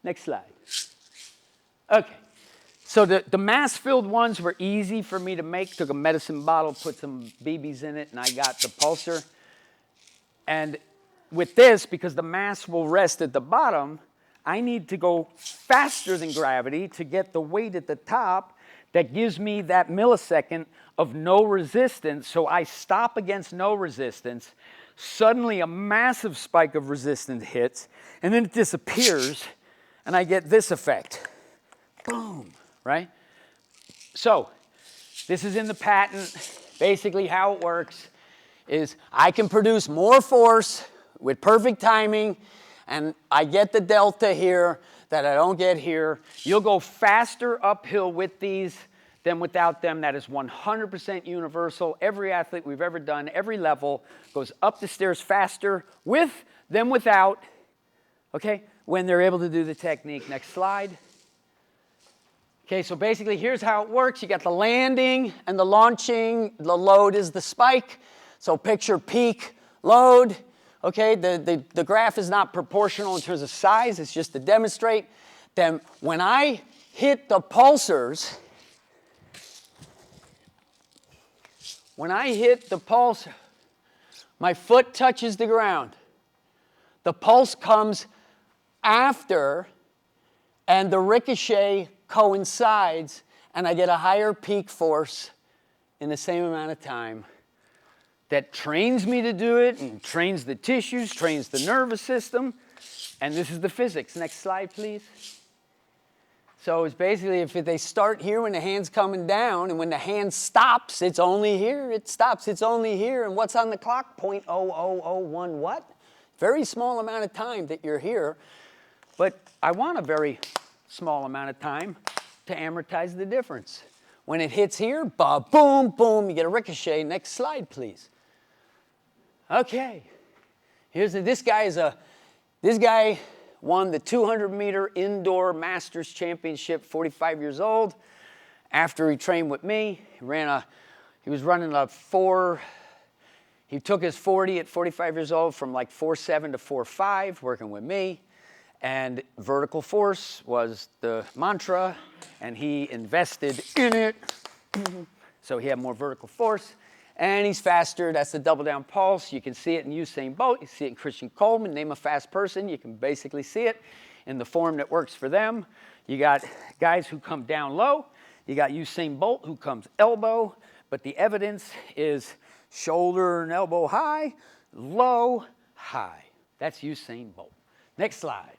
Next slide. Okay. So the mass-filled ones were easy for me to make. Took a medicine bottle, put some BBs in it, and I got the pulsar. And with this, because the mass will rest at the bottom, I need to go faster than gravity to get the weight at the top that gives me that millisecond of no resistance. So I stop against no resistance. Suddenly a massive spike of resistance hits, and then it disappears, and I get this effect. Boom, right? So this is in the patent. Basically how it works is I can produce more force with perfect timing, and I get the delta here that I don't get here. You'll go faster uphill with these than without them. That is 100% universal. Every athlete we've ever done, every level, goes up the stairs faster with than without, okay, when they're able to do the technique. Next slide. Okay, so basically here's how it works. You got the landing and the launching. The load is the spike. So picture peak load. Okay, the graph is not proportional in terms of size. It's just to demonstrate. Then when I hit the pulsars, my foot touches the ground. The pulse comes after, and the ricochet coincides, and I get a higher peak force in the same amount of time. That trains me to do it, and trains the tissues, trains the nervous system, and this is the physics. Next slide, please. So it's basically, if they start here when the hand's coming down, and when the hand stops, it's only here, it stops, it's only here, and what's on the clock? 0.0001 what? Very small amount of time that you're here, but I want a very small amount of time to amortize the difference. When it hits here, boom, boom, you get a ricochet. Next slide, please. Okay, this guy won the 200-meter indoor masters championship, 45 years old. After he trained with me, he was running he took his 40 at 45 years old from like 4.7 to 4.5, working with me. And vertical force was the mantra, and he invested in it. So he had more vertical force. And he's faster. That's the double down pulse. You can see it in Usain Bolt. You see it in Christian Coleman. Name a fast person. You can basically see it in the form that works for them. You got guys who come down low. You got Usain Bolt who comes elbow. But the evidence is shoulder and elbow high, low, high. That's Usain Bolt. Next slide.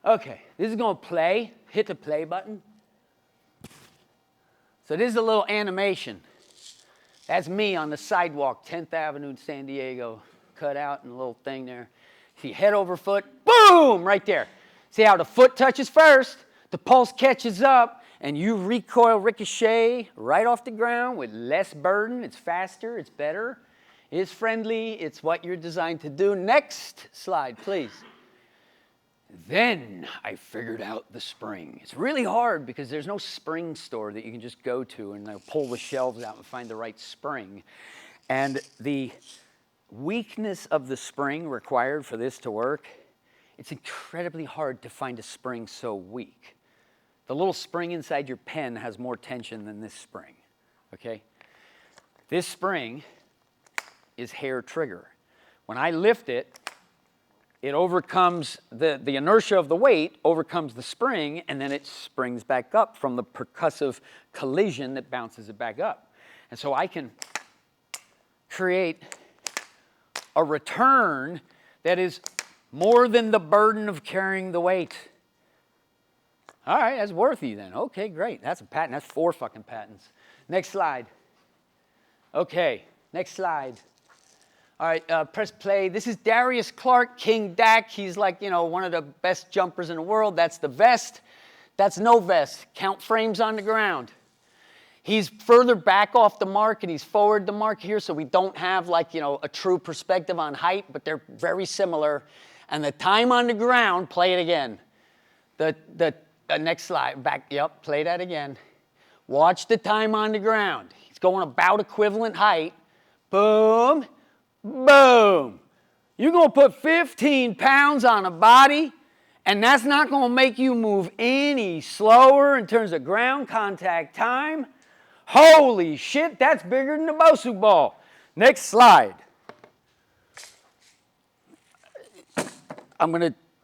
Okay, this is going to play. Hit the play button. So this is a little animation. That's me on the sidewalk, 10th Avenue in San Diego, cut out in a little thing there. See head over foot, boom, right there. See how the foot touches first, the pulse catches up, and you recoil ricochet right off the ground with less burden. It's faster, it's better, it's friendly, it's what you're designed to do. Next slide, please. Then I figured out the spring. It's really hard because there's no spring store that you can just go to and pull the shelves out and find the right spring. And the weakness of the spring required for this to work, it's incredibly hard to find a spring so weak. The little spring inside your pen has more tension than this spring, okay? This spring is hair trigger. When I lift it, it overcomes the inertia of the weight, overcomes the spring, and then it springs back up from the percussive collision that bounces it back up. And so I can create a return that is more than the burden of carrying the weight. All right, that's worthy then. Okay, great. That's a patent. That's 4 fucking patents. Next slide. Okay, next slide. All right, press play. This is Darius Clark, King Dak. He's like, one of the best jumpers in the world. That's the vest. That's no vest. Count frames on the ground. He's further back off the mark, and he's forward the mark here, so we don't have a true perspective on height, but they're very similar. And the time on the ground, play it again. The next slide, back, yep, play that again. Watch the time on the ground. He's going about equivalent height. Boom. Boom. You're going to put 15 pounds on a body, and that's not going to make you move any slower in terms of ground contact time. Holy shit, that's bigger than the Bosu ball. Next slide.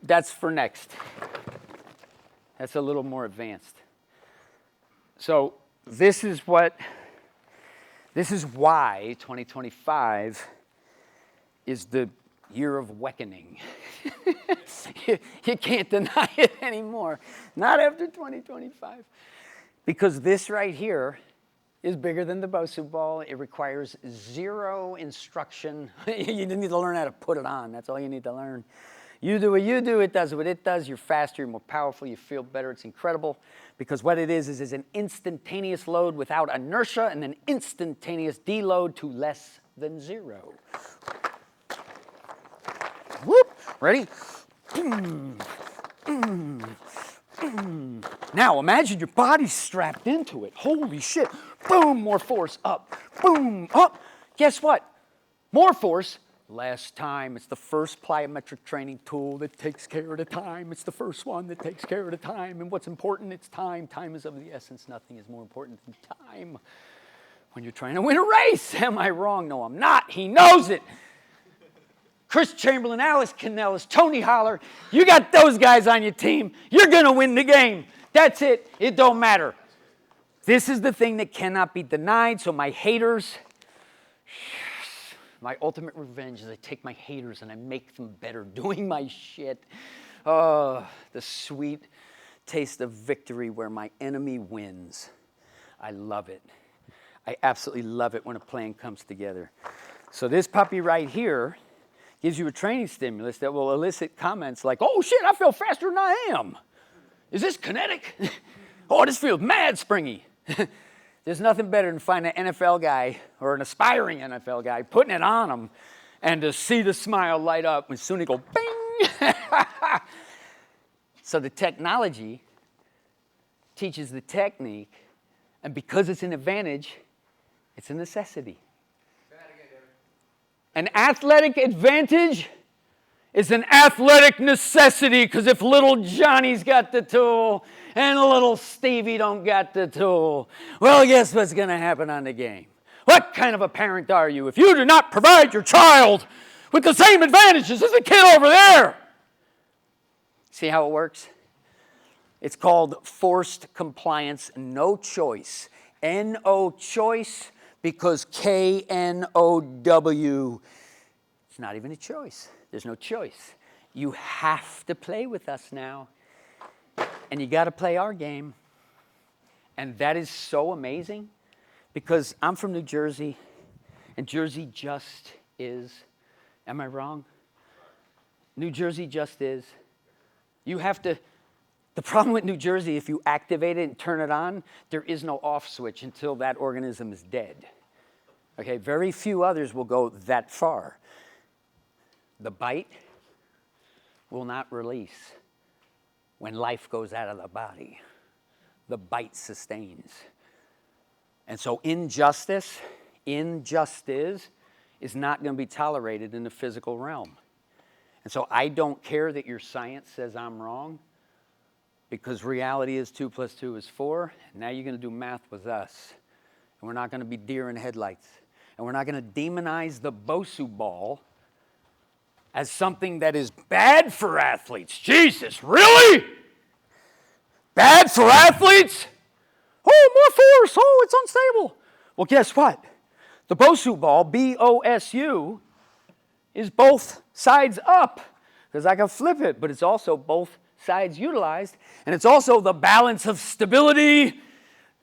That's for next. That's a little more advanced. So this is why 2025 is the year of Weckening. You can't deny it anymore. Not after 2025. Because this right here is bigger than the Bosu ball. It requires zero instruction. You need to learn how to put it on. That's all you need to learn. You do what you do, it does what it does. You're faster, you're more powerful, you feel better. It's incredible. Because what it is an instantaneous load without inertia and an instantaneous deload to less than zero. Whoop! Ready? Now imagine your body's strapped into it. Holy shit. Boom, more force, up. Boom, up. Guess what? More force, less time. It's the first plyometric training tool that takes care of the time. It's the first one that takes care of the time. And what's important? It's time. Time is of the essence. Nothing is more important than time when you're trying to win a race. Am I wrong? No, I'm not. He knows it. Chris Chamberlain, Alex Canellis, Tony Holler, you got those guys on your team. You're going to win the game. That's it. It don't matter. This is the thing that cannot be denied. So my haters, my ultimate revenge is I take my haters and I make them better doing my shit. Oh, the sweet taste of victory where my enemy wins. I love it. I absolutely love it when a plan comes together. So this puppy right here gives you a training stimulus that will elicit comments like, oh shit, I feel faster than I am. Is this kinetic? Oh, this feels mad springy. There's nothing better than finding an NFL guy or an aspiring NFL guy, putting it on him, and to see the smile light up, and soon he go, bing! So the technology teaches the technique, and because it's an advantage, it's a necessity. An athletic advantage is an athletic necessity, because if little Johnny's got the tool and little Stevie don't got the tool, well, guess what's going to happen on the game? What kind of a parent are you if you do not provide your child with the same advantages as the kid over there? See how it works? It's called forced compliance, no choice. N-O choice. Because K-N-O-W, it's not even a choice. There's no choice. You have to play with us now. And you got to play our game. And that is so amazing because I'm from New Jersey, and Jersey just is. Am I wrong? New Jersey just is. You have to. The problem with New Jersey, if you activate it and turn it on, there is no off switch until that organism is dead. Okay, very few others will go that far. The bite will not release when life goes out of the body. The bite sustains. And so injustice is not going to be tolerated in the physical realm. And so I don't care that your science says I'm wrong, because reality is 2 + 2 is 4. And now you're going to do math with us. And we're not going to be deer in headlights. And we're not going to demonize the Bosu ball as something that is bad for athletes. Jesus, really? Bad for athletes? Oh, more force. Oh, it's unstable. Well, guess what? The Bosu ball, B-O-S-U, is both sides up, because I can flip it, but it's also both sides utilized, and it's also the balance of stability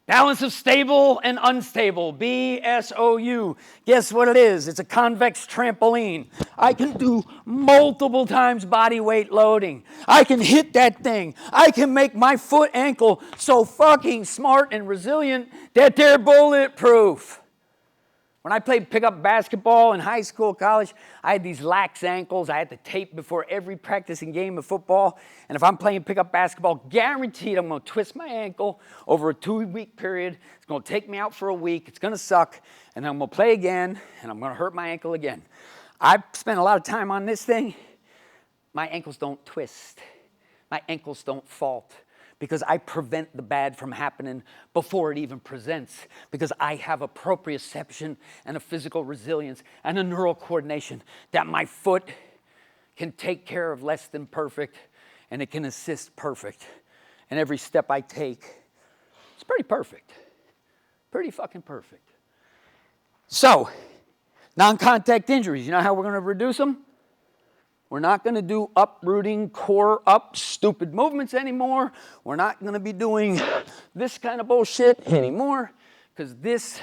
Balance of stable and unstable, BSOU. Guess what it is? It's a convex trampoline. I can do multiple times body weight loading. I can hit that thing. I can make my foot ankle so fucking smart and resilient that they're bulletproof. When I played pickup basketball in high school, college, I had these lax ankles. I had to tape before every practicing game of football. And if I'm playing pickup basketball, guaranteed I'm going to twist my ankle over a 2-week period. It's going to take me out for a week. It's going to suck. And I'm going to play again, and I'm going to hurt my ankle again. I've spent a lot of time on this thing. My ankles don't twist. My ankles don't fault. Because I prevent the bad from happening before it even presents. Because I have a proprioception and a physical resilience and a neural coordination that my foot can take care of less than perfect, and it can assist perfect. And every step I take, it's pretty perfect. Pretty fucking perfect. So, non-contact injuries, you know how we're going to reduce them? We're not going to do uprooting, core up, stupid movements anymore. We're not going to be doing this kind of bullshit anymore, because this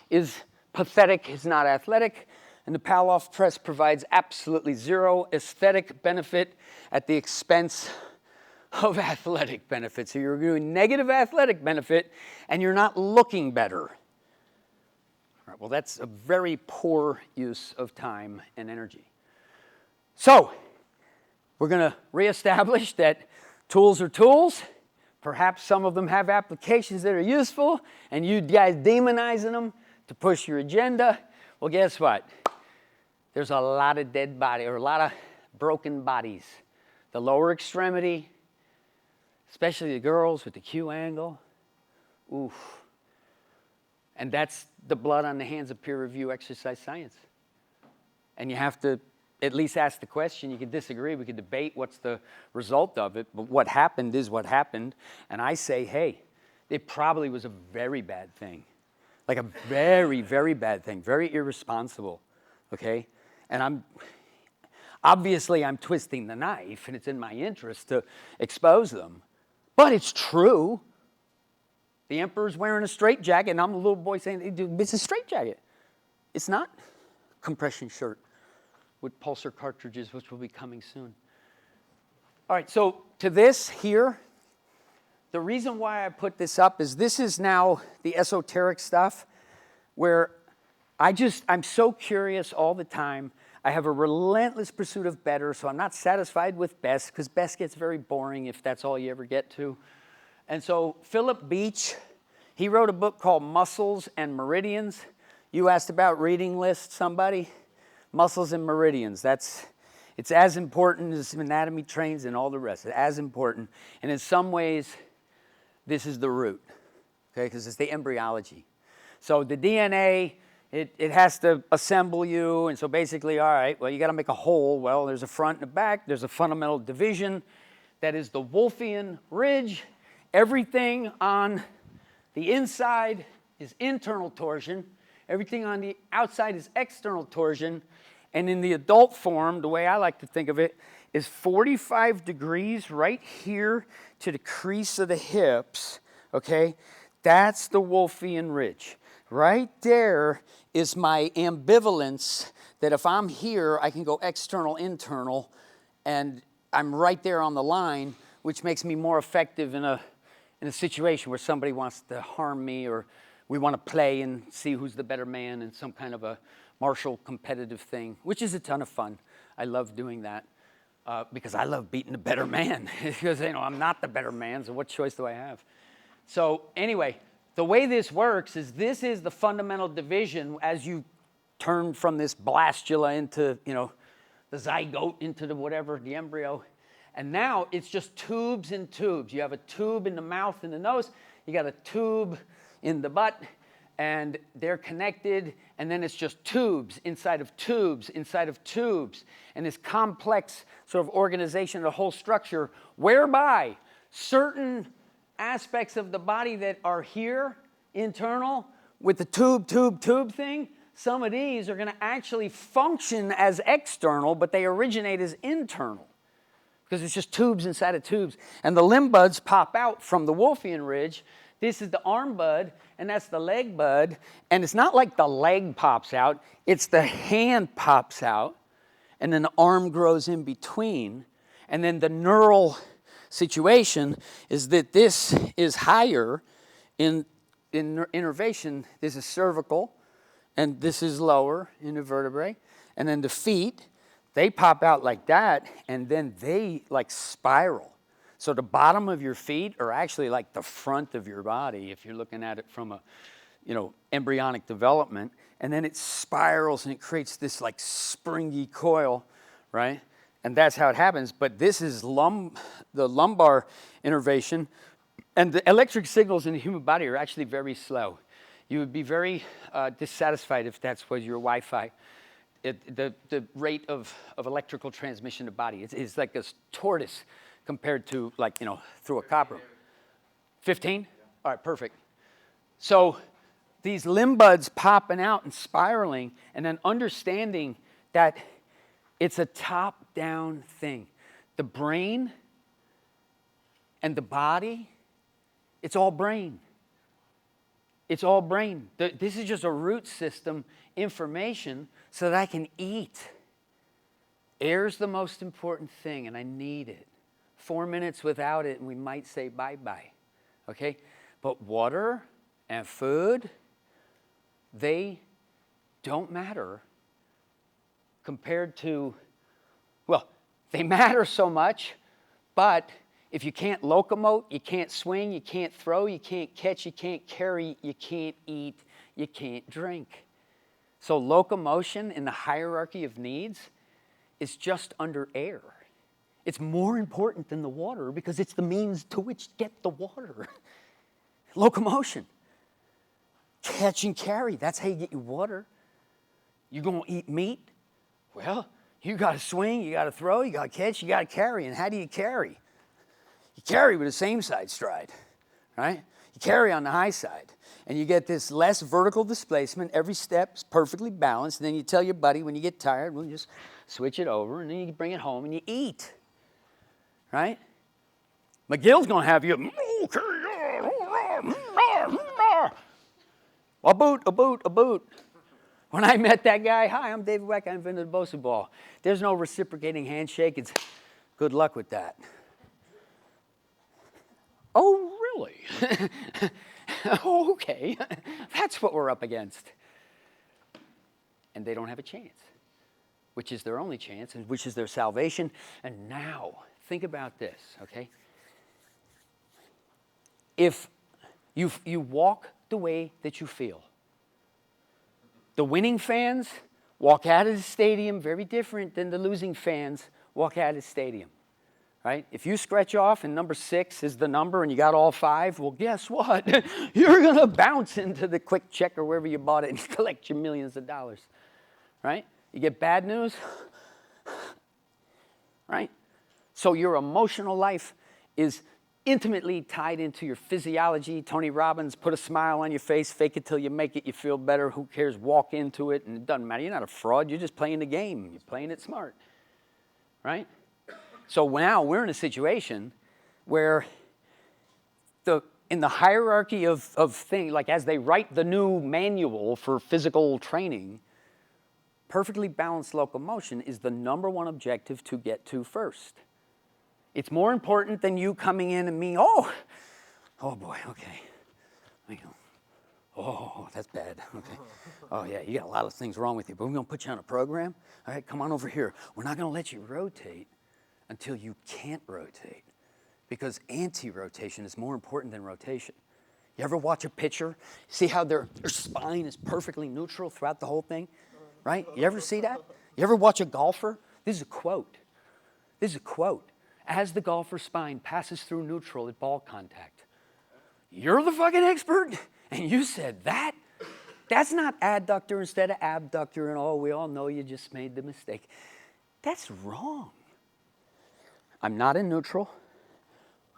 is pathetic, it's not athletic, and the Palloff press provides absolutely zero aesthetic benefit at the expense of athletic benefit. So you're doing negative athletic benefit, and you're not looking better. All right, well, that's a very poor use of time and energy. So, we're going to reestablish that tools are tools. Perhaps some of them have applications that are useful, and you guys demonizing them to push your agenda. Well, guess what? There's a lot of dead bodies, or a lot of broken bodies. The lower extremity, especially the girls with the Q angle. Oof. And that's the blood on the hands of peer review exercise science. And you have to at least ask the question. You can disagree, we could debate what's the result of it, but what happened is what happened. And I say, hey, it probably was a very bad thing. Like a very, very bad thing, very irresponsible, okay? And obviously I'm twisting the knife, and it's in my interest to expose them. But it's true. The emperor's wearing a straitjacket, and I'm a little boy saying, it's a straitjacket. It's not a compression shirt with pulsar cartridges, which will be coming soon. All right, so to this here, the reason why I put this up is this is now the esoteric stuff where I'm so curious all the time. I have a relentless pursuit of better, so I'm not satisfied with best, because best gets very boring if that's all you ever get to. And so Philip Beach, he wrote a book called Muscles and Meridians. You asked about reading list, somebody? Muscles and meridians, it's as important as anatomy trains and all the rest. It's as important. And in some ways, this is the root, okay, because it's the embryology. So the DNA, it has to assemble you, and so basically, all right, well, you got to make a whole. Well, there's a front and a back. There's a fundamental division. That is the Wolffian ridge. Everything on the inside is internal torsion. Everything on the outside is external torsion. And in the adult form, the way I like to think of it, is 45 degrees right here to the crease of the hips, okay? That's the Wolffian ridge. Right there is my ambivalence that if I'm here, I can go external, internal, and I'm right there on the line, which makes me more effective in a situation where somebody wants to harm me, or we want to play and see who's the better man in some kind of a martial competitive thing, which is a ton of fun. I love doing that because I love beating the better man. Because, I'm not the better man, so what choice do I have? So anyway, the way this works is this is the fundamental division as you turn from this blastula into, the zygote into the whatever, the embryo. And now it's just tubes and tubes. You have a tube in the mouth and the nose. You got a tube in the butt, and they're connected, and then it's just tubes inside of tubes inside of tubes, and this complex sort of organization of the whole structure, whereby certain aspects of the body that are here, internal, with the tube thing, some of these are going to actually function as external, but they originate as internal, because it's just tubes inside of tubes. And the limb buds pop out from the Wolffian ridge This is the arm bud, and that's the leg bud. And it's not like the leg pops out. It's the hand pops out, and then the arm grows in between. And then the neural situation is that this is higher in innervation. This is cervical, and this is lower in the vertebrae. And then the feet, they pop out like that, and then they like spiral. So the bottom of your feet are actually like the front of your body if you're looking at it from a, embryonic development. And then it spirals and it creates this like springy coil, right? And that's how it happens. But this is the lumbar innervation. And the electric signals in the human body are actually very slow. You would be very dissatisfied if that's was your Wi-Fi. The rate of electrical transmission to body is like a tortoise compared to through a copper. 15? All right, perfect. So these limb buds popping out and spiraling, and then understanding that it's a top-down thing. The brain and the body, it's all brain. It's all brain. This is just a root system information so that I can eat. Air's the most important thing, and I need it. 4 minutes without it, and we might say bye-bye, okay? But water and food, they don't matter compared to, well, they matter so much, but if you can't locomote, you can't swing, you can't throw, you can't catch, you can't carry, you can't eat, you can't drink. So locomotion in the hierarchy of needs is just under air. It's more important than the water because it's the means to which to get the water. Locomotion. Catch and carry, that's how you get your water. You gonna eat meat? Well, you gotta swing, you gotta throw, you gotta catch, you gotta carry. And how do you carry? You carry with the same side stride, right? You carry on the high side. And you get this less vertical displacement. Every step's perfectly balanced. And then you tell your buddy when you get tired, we'll just switch it over. And then you bring it home and you eat. Right? McGill's going to have you, a boot. When I met that guy, hi, I'm David Weck, I invented the Bosu ball. There's no reciprocating handshake. It's good luck with that. Oh, really? Oh, okay. That's what we're up against. And they don't have a chance, which is their only chance, and which is their salvation. And now, think about this, okay? If you walk the way that you feel, the winning fans walk out of the stadium very different than the losing fans walk out of the stadium, right? If you scratch off and number 6 is the number and you got all 5, well, guess what? You're going to bounce into the Quick Check or wherever you bought it and collect your millions of dollars, right? You get bad news, right? So your emotional life is intimately tied into your physiology. Tony Robbins, put a smile on your face, fake it till you make it, you feel better, who cares, walk into it, and it doesn't matter. You're not a fraud, you're just playing the game. You're playing it smart, right? So now we're in a situation where in the hierarchy of things, like as they write the new manual for physical training, perfectly balanced locomotion is the #1 objective to get to first. It's more important than you coming in and me, oh boy, okay. Oh, that's bad, okay. Oh yeah, you got a lot of things wrong with you, but we're gonna put you on a program. All right, come on over here. We're not gonna let you rotate until you can't rotate, because anti-rotation is more important than rotation. You ever watch a pitcher, see how their spine is perfectly neutral throughout the whole thing, right? You ever see that? You ever watch a golfer? This is a quote. As the golfer's spine passes through neutral at ball contact. You're the fucking expert? And you said that? That's not adductor instead of abductor, and oh, we all know you just made the mistake. That's wrong. I'm not in neutral.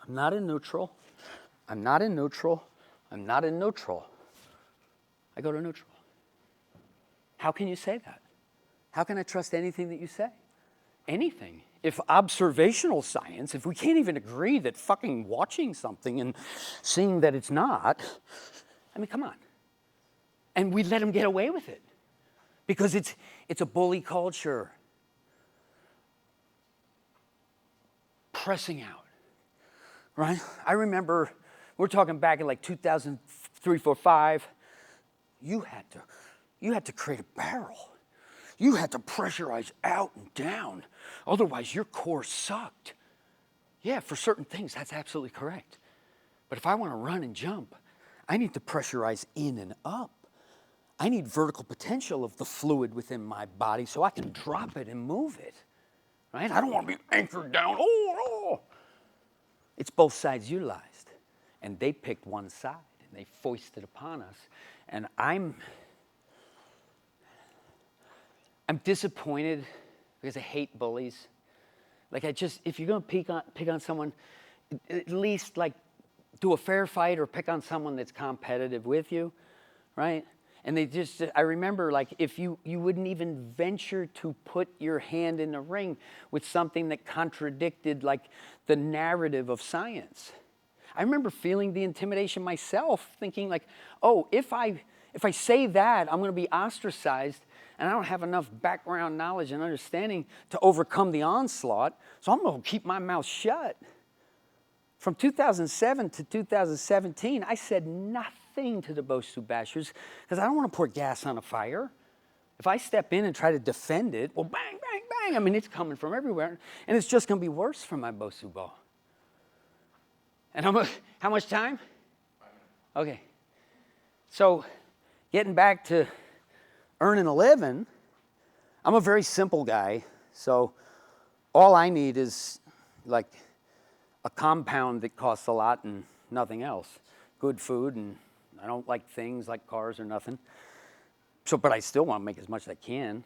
I'm not in neutral. I'm not in neutral. I'm not in neutral. I go to neutral. How can you say that? How can I trust anything that you say? anything. If observational science, if we can't even agree that fucking watching something and seeing that it's not, I mean, come on. And we let them get away with it because it's a bully culture. Pressing out, right? I remember, we're talking back in like 2003, 4, 5, you had to create a barrel. You had to pressurize out and down. Otherwise, your core sucked. Yeah, for certain things, that's absolutely correct. But if I want to run and jump, I need to pressurize in and up. I need vertical potential of the fluid within my body so I can drop it and move it, right? I don't want to be anchored down. Oh. It's both sides utilized. And they picked one side, and they foisted upon us. And I'm disappointed because I hate bullies. Like if you're gonna pick on someone, at least like do a fair fight or pick on someone that's competitive with you, right? And I remember like if you wouldn't even venture to put your hand in the ring with something that contradicted like the narrative of science. I remember feeling the intimidation myself, thinking like, oh, if I say that, I'm gonna be ostracized and I don't have enough background knowledge and understanding to overcome the onslaught, so I'm gonna keep my mouth shut. From 2007 to 2017, I said nothing to the Bosu bashers because I don't want to pour gas on a fire. If I step in and try to defend it, well, bang, bang, bang. I mean, it's coming from everywhere, and it's just going to be worse for my Bosu ball. And how much time? 5 minutes. Okay. So, getting back to earning a living, I'm a very simple guy. So, all I need is like a compound that costs a lot and nothing else. Good food, and I don't like things like cars or nothing. So, but I still want to make as much as I can.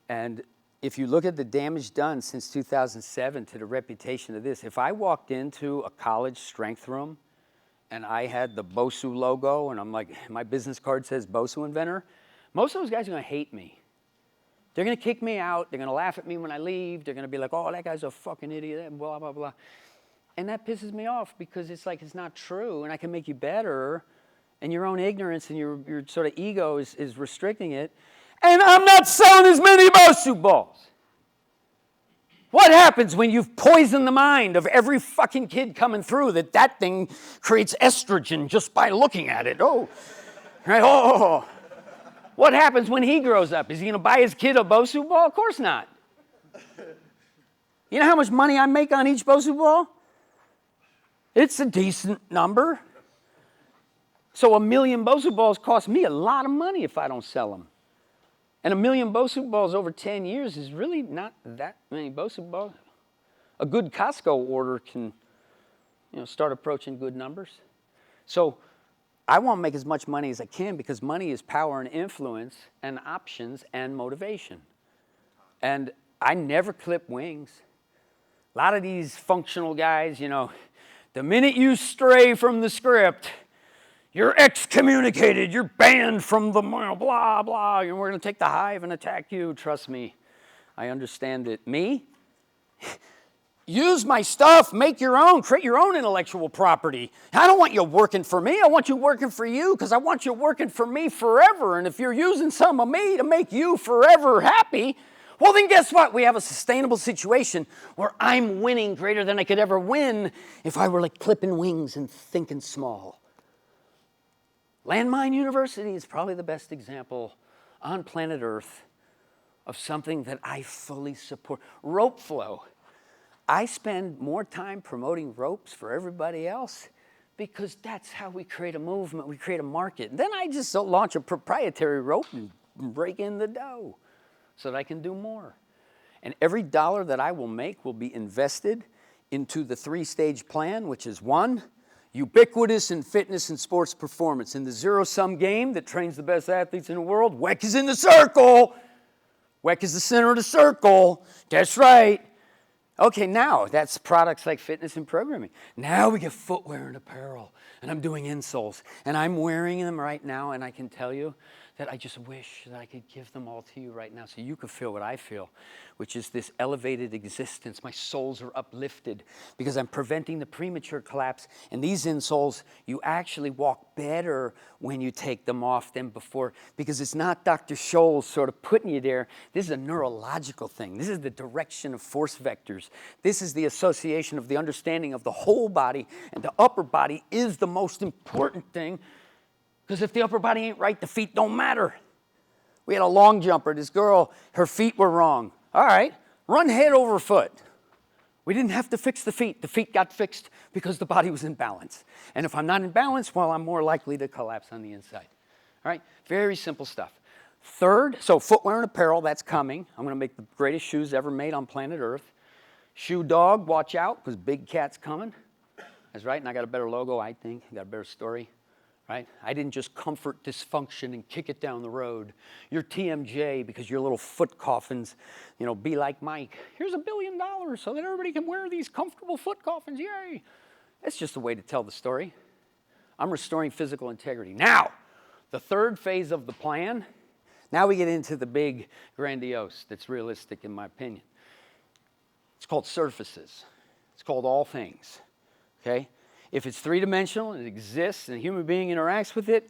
And if you look at the damage done since 2007 to the reputation of this, if I walked into a college strength room and I had the Bosu logo and I'm like, my business card says Bosu inventor, most of those guys are going to hate me. They're going to kick me out. They're going to laugh at me when I leave. They're going to be like, oh, that guy's a fucking idiot, and blah, blah, blah. And that pisses me off because it's like it's not true, and I can make you better, and your own ignorance and your sort of ego is restricting it. And I'm not selling as many Bosu balls. What happens when you've poisoned the mind of every fucking kid coming through that thing creates estrogen just by looking at it? Oh, right? Oh. What happens when he grows up? Is he going to buy his kid a Bosu ball? Of course not. You know how much money I make on each Bosu ball? It's a decent number. So 1 million Bosu balls cost me a lot of money if I don't sell them. And 1 million Bosu balls over 10 years is really not that many Bosu balls. A good Costco order can, start approaching good numbers. So I want to make as much money as I can because money is power and influence and options and motivation. And I never clip wings. A lot of these functional guys, the minute you stray from the script, you're excommunicated, you're banned from the blah, blah, and we're going to take the hive and attack you. Trust me, I understand it. Me? Use my stuff, make your own, create your own intellectual property. I don't want you working for me. I want you working for you because I want you working for me forever. And if you're using some of me to make you forever happy, well, then guess what? We have a sustainable situation where I'm winning greater than I could ever win if I were like clipping wings and thinking small. Landmine University is probably the best example on planet Earth of something that I fully support. Rope flow. I spend more time promoting ropes for everybody else because that's how we create a movement, we create a market. And then I just launch a proprietary rope and break in the dough so that I can do more. And every dollar that I will make will be invested into the 3-stage plan, which is 1, ubiquitous in fitness and sports performance. In the zero-sum game that trains the best athletes in the world, Weck is in the circle. Weck is the center of the circle. That's right. Okay, now that's products like fitness and programming. Now we get footwear and apparel, and I'm doing insoles, and I'm wearing them right now, and I can tell you that I just wish that I could give them all to you right now so you could feel what I feel, which is this elevated existence. My soles are uplifted because I'm preventing the premature collapse. And these insoles, you actually walk better when you take them off than before, because it's not Dr. Scholl's sort of putting you there. This is a neurological thing. This is the direction of force vectors. This is the association of the understanding of the whole body, and the upper body is the most important thing. Because if the upper body ain't right, the feet don't matter. We had a long jumper. This girl, her feet were wrong. All right, run head over foot. We didn't have to fix the feet. The feet got fixed because the body was in balance. And if I'm not in balance, well, I'm more likely to collapse on the inside. All right, very simple stuff. Third, so footwear and apparel, that's coming. I'm going to make the greatest shoes ever made on planet Earth. Shoe dog, watch out, because Big Cat's coming. That's right, and I got a better logo, I think. I got a better story. Right? I didn't just comfort dysfunction and kick it down the road. You're TMJ because your little foot coffins, be like Mike. Here's $1 billion so that everybody can wear these comfortable foot coffins. Yay! It's just a way to tell the story. I'm restoring physical integrity. Now, the third phase of the plan, now we get into the big grandiose that's realistic in my opinion. It's called surfaces. It's called all things. Okay? If it's three-dimensional and it exists and a human being interacts with it,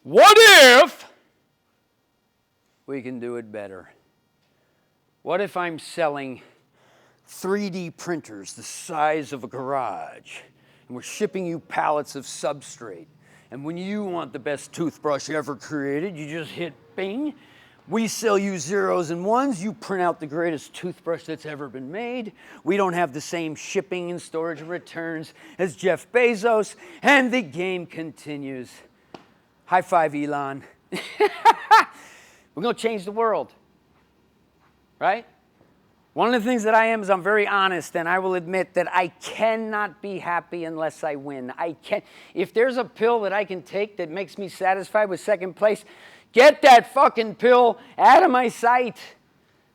what if we can do it better? What if I'm selling 3D printers the size of a garage, and we're shipping you pallets of substrate, and when you want the best toothbrush ever created, you just hit bing. We sell you zeros and ones. You print out the greatest toothbrush that's ever been made. We don't have the same shipping and storage and returns as Jeff Bezos. And the game continues. High five, Elon. We're going to change the world. Right? One of the things that I am is I'm very honest, and I will admit that I cannot be happy unless I win. If there's a pill that I can take that makes me satisfied with second place, get that fucking pill out of my sight.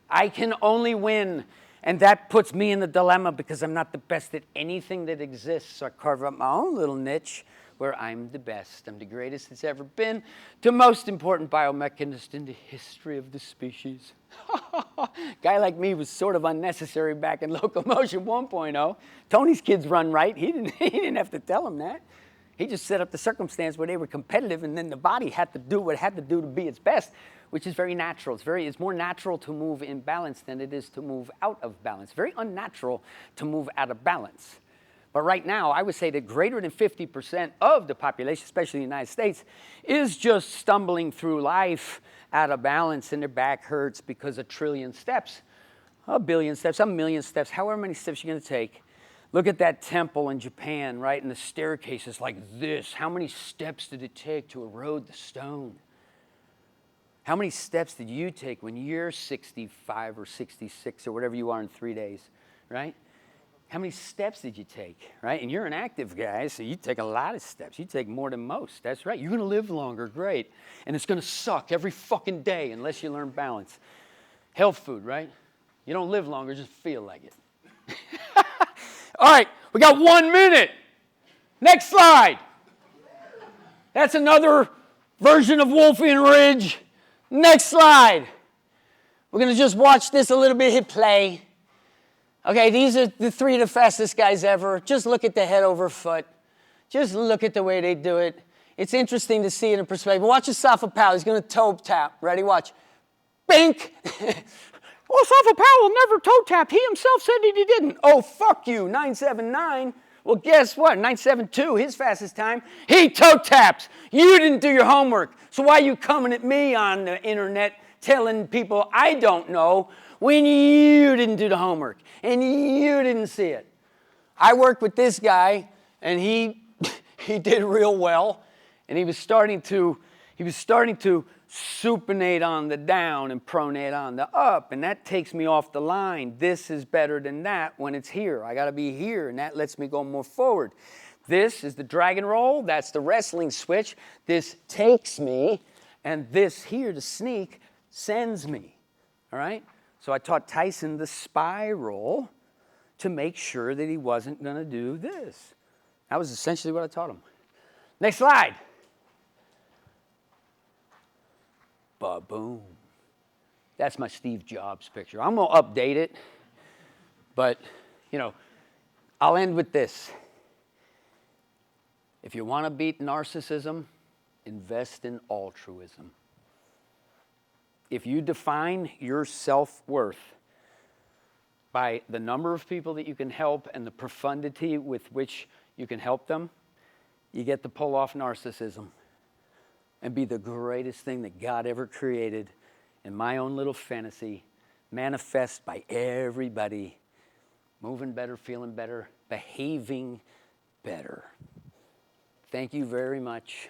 I can only win. And that puts me in the dilemma because I'm not the best at anything that exists. So I carve out my own little niche where I'm the best. I'm the greatest that's ever been. The most important biomechanist in the history of the species. Guy like me was sort of unnecessary back in Locomotion 1.0. Tony's kids run right. He didn't have to tell him that. He just set up the circumstance where they were competitive, and then the body had to do what it had to do to be its best, which is very natural. It's more natural to move in balance than it is to move out of balance. Very unnatural to move out of balance. But right now, I would say that greater than 50% of the population, especially in the United States, is just stumbling through life out of balance, and their back hurts because 1 trillion steps, 1 billion steps, 1 million steps, however many steps you're going to take. Look at that temple in Japan, right? And the staircase is like this. How many steps did it take to erode the stone? How many steps did you take when you're 65 or 66 or whatever you are in 3 days, right? How many steps did you take, right? And you're an active guy, so you take a lot of steps. You take more than most. That's right. You're going to live longer, great. And it's going to suck every fucking day unless you learn balance. Health food, right? You don't live longer, just feel like it. All right, we got 1 minute. Next slide. That's another version of Wolfian Ridge. Next slide. We're going to just watch this a little bit hit play. Okay, these are the 3 of the fastest guys ever. Just look at the head over foot. Just look at the way they do it. It's interesting to see it in perspective. Watch Asafa Powell. He's going to toe tap. Ready? Watch. Bink. Well, Asafa Powell never toe tapped. He himself said that he didn't. Oh, fuck you, 979. Well, guess what? 972, his fastest time, he toe taps. You didn't do your homework. So why are you coming at me on the internet telling people I don't know when you didn't do the homework and you didn't see it? I worked with this guy, and he did real well, and he was starting to supinate on the down and pronate on the up, and that takes me off the line. This is better than that when it's here. I got to be here, and that lets me go more forward. This is the dragon roll. That's the wrestling switch. This takes me, and this here, the sneak, sends me. All right? So I taught Tyson the spiral to make sure that he wasn't going to do this. That was essentially what I taught him. Next slide. Ba-boom. That's my Steve Jobs picture. I'm going to update it, but, you know, I'll end with this. If you want to beat narcissism, invest in altruism. If you define your self-worth by the number of people that you can help and the profundity with which you can help them, you get to pull off narcissism and be the greatest thing that God ever created in my own little fantasy, manifest by everybody, moving better, feeling better, behaving better. Thank you very much.